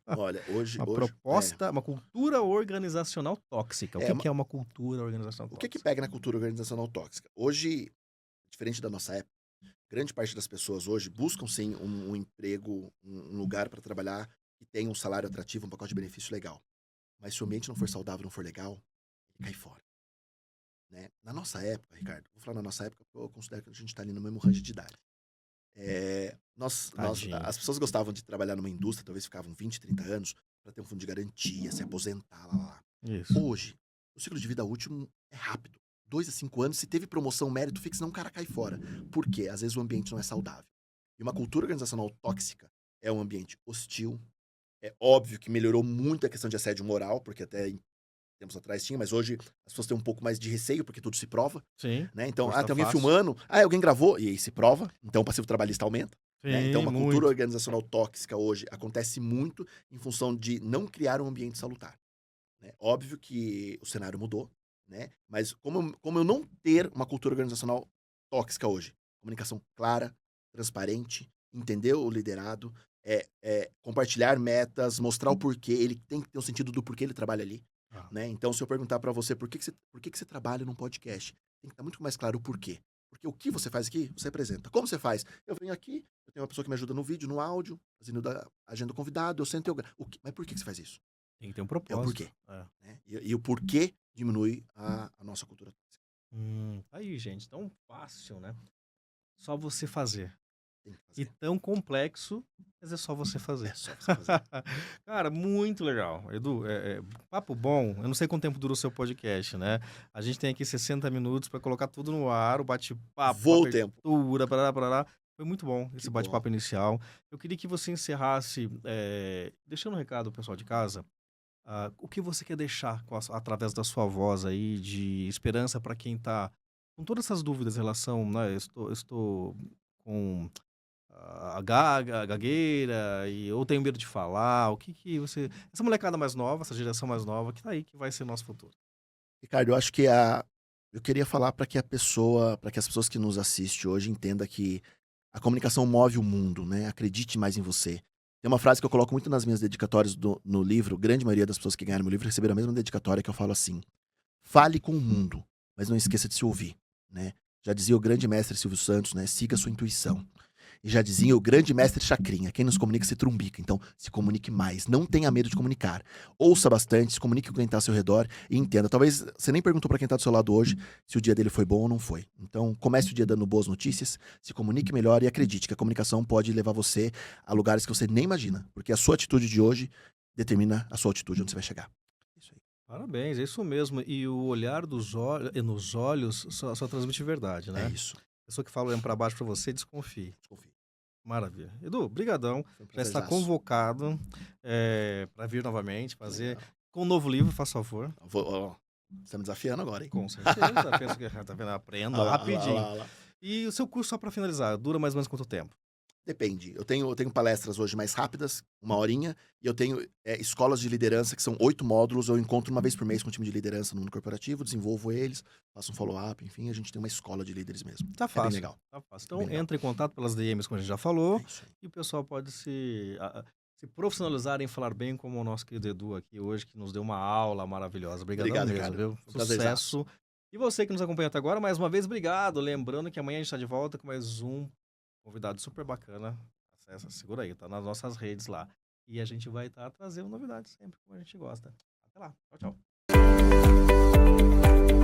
Olha, hoje... Uma cultura organizacional tóxica. O que é uma cultura organizacional tóxica? O que pega na cultura organizacional tóxica? Hoje, diferente da nossa época, grande parte das pessoas hoje buscam sim um emprego, um lugar para trabalhar que tenha um salário atrativo, um pacote de benefício legal. Mas se o ambiente não for saudável, não for legal, ele cai fora. Né? Na nossa época, Ricardo, vou falar na nossa época porque eu considero que a gente está ali no mesmo range de idade. As pessoas gostavam de trabalhar numa indústria, talvez ficavam 20, 30 anos para ter um fundo de garantia, se aposentar, lá. Isso. Hoje, o ciclo de vida útil é rápido. 2 a 5 anos, se teve promoção, mérito fixo, não, o cara cai fora. Por quê? Às vezes o ambiente não é saudável. E uma cultura organizacional tóxica é um ambiente hostil. É óbvio que melhorou muito a questão de assédio moral, porque até tempos atrás tinha, mas hoje as pessoas têm um pouco mais de receio, porque tudo se prova. Sim. Né? Então, Tá tem alguém fácil. filmando, alguém gravou, e aí se prova, então o passivo trabalhista aumenta. Sim, Né? Então, uma muito. cultura organizacional tóxica hoje acontece muito em função de não criar um ambiente salutar. Né? Óbvio que o cenário mudou, né? Mas como eu não ter uma cultura organizacional tóxica hoje? Comunicação clara, transparente, entender o liderado, compartilhar metas, mostrar o porquê, ele tem que ter um sentido do porquê ele trabalha ali. Né? Então, se eu perguntar pra você por que você trabalha num podcast, tem que estar muito mais claro o porquê. Porque o que você faz aqui, você apresenta. Como você faz? Eu venho aqui, eu tenho uma pessoa que me ajuda no vídeo, no áudio, fazendo da agenda do convidado, eu sento e eu gravo. Mas por que você faz isso? Tem que ter um propósito. É o porquê. Né? E o porquê diminui a nossa cultura tóxica. Tá aí, gente. Tão fácil, né? Só você fazer. Tem que E fazer. tão complexo, mas é só você fazer. É só você fazer. Cara, muito legal. Edu, papo bom. Eu não sei quanto tempo dura o seu podcast, né? A gente tem aqui 60 minutos para colocar tudo no ar, o bate-papo, a Voa o tempo. abertura, parará. Foi muito bom esse Que bate-papo bom. inicial. Eu queria que você encerrasse, deixando um recado ao pessoal de casa, o que você quer deixar através da sua voz aí de esperança para quem tá com todas essas dúvidas em relação, né? Eu estou com a gagueira, ou tenho medo de falar, o que que você... Essa molecada mais nova, essa geração mais nova, que tá aí, que vai ser nosso futuro. Ricardo, eu acho que eu queria falar para que as pessoas que nos assistem hoje entendam que a comunicação move o mundo, né? Acredite mais em você. Tem uma frase que eu coloco muito nas minhas dedicatórias no livro. Grande maioria das pessoas que ganharam meu livro receberam a mesma dedicatória, que eu falo assim: fale com o mundo, mas não esqueça de se ouvir, né? Já dizia o grande mestre Silvio Santos, né? Siga a sua intuição. E já dizia o grande mestre Chacrinha: quem nos comunica se trumbica. Então, se comunique mais. Não tenha medo de comunicar. Ouça bastante, se comunique com quem está ao seu redor e entenda. Talvez você nem perguntou para quem está do seu lado hoje se o dia dele foi bom ou não foi. Então, comece o dia dando boas notícias, se comunique melhor e acredite que a comunicação pode levar você a lugares que você nem imagina. Porque a sua atitude de hoje determina a sua atitude onde você vai chegar. Isso aí. Parabéns, é isso mesmo. E o olhar nos olhos só transmite verdade, né? É isso. Pessoa que fala olhando para baixo para você, desconfie. Desconfie. Maravilha. Edu, brigadão. Foi um Já está prazerzaço. convocado para vir novamente, fazer Legal. com um novo livro, faz favor. Você tá me desafiando agora, hein? Com certeza. Penso que tá vendo, aprenda Olha lá, rapidinho. olha lá. E o seu curso, só para finalizar, dura mais ou menos quanto tempo? Depende. Eu tenho palestras hoje mais rápidas, 1 horinha, e eu tenho escolas de liderança, que são 8 módulos. Eu encontro uma vez por mês com o time de liderança no mundo corporativo, desenvolvo eles, faço um follow-up, enfim, a gente tem uma escola de líderes mesmo. Tá É bem fácil. legal. Tá fácil. Então, Bem legal. entre em contato pelas DMs, como a gente já falou, É isso aí. e o pessoal pode se profissionalizar em falar bem, como o nosso querido Edu aqui hoje, que nos deu uma aula maravilhosa. Obrigadão Obrigado, mesmo, Ricardo. viu? Foi um prazerzaço. Sucesso. E você que nos acompanha até agora, mais uma vez, obrigado. Lembrando que amanhã a gente está de volta com mais um convidado super bacana. Acessa, segura aí, tá nas nossas redes lá. E a gente vai estar trazendo novidades sempre, como a gente gosta. Até lá. Tchau, tchau.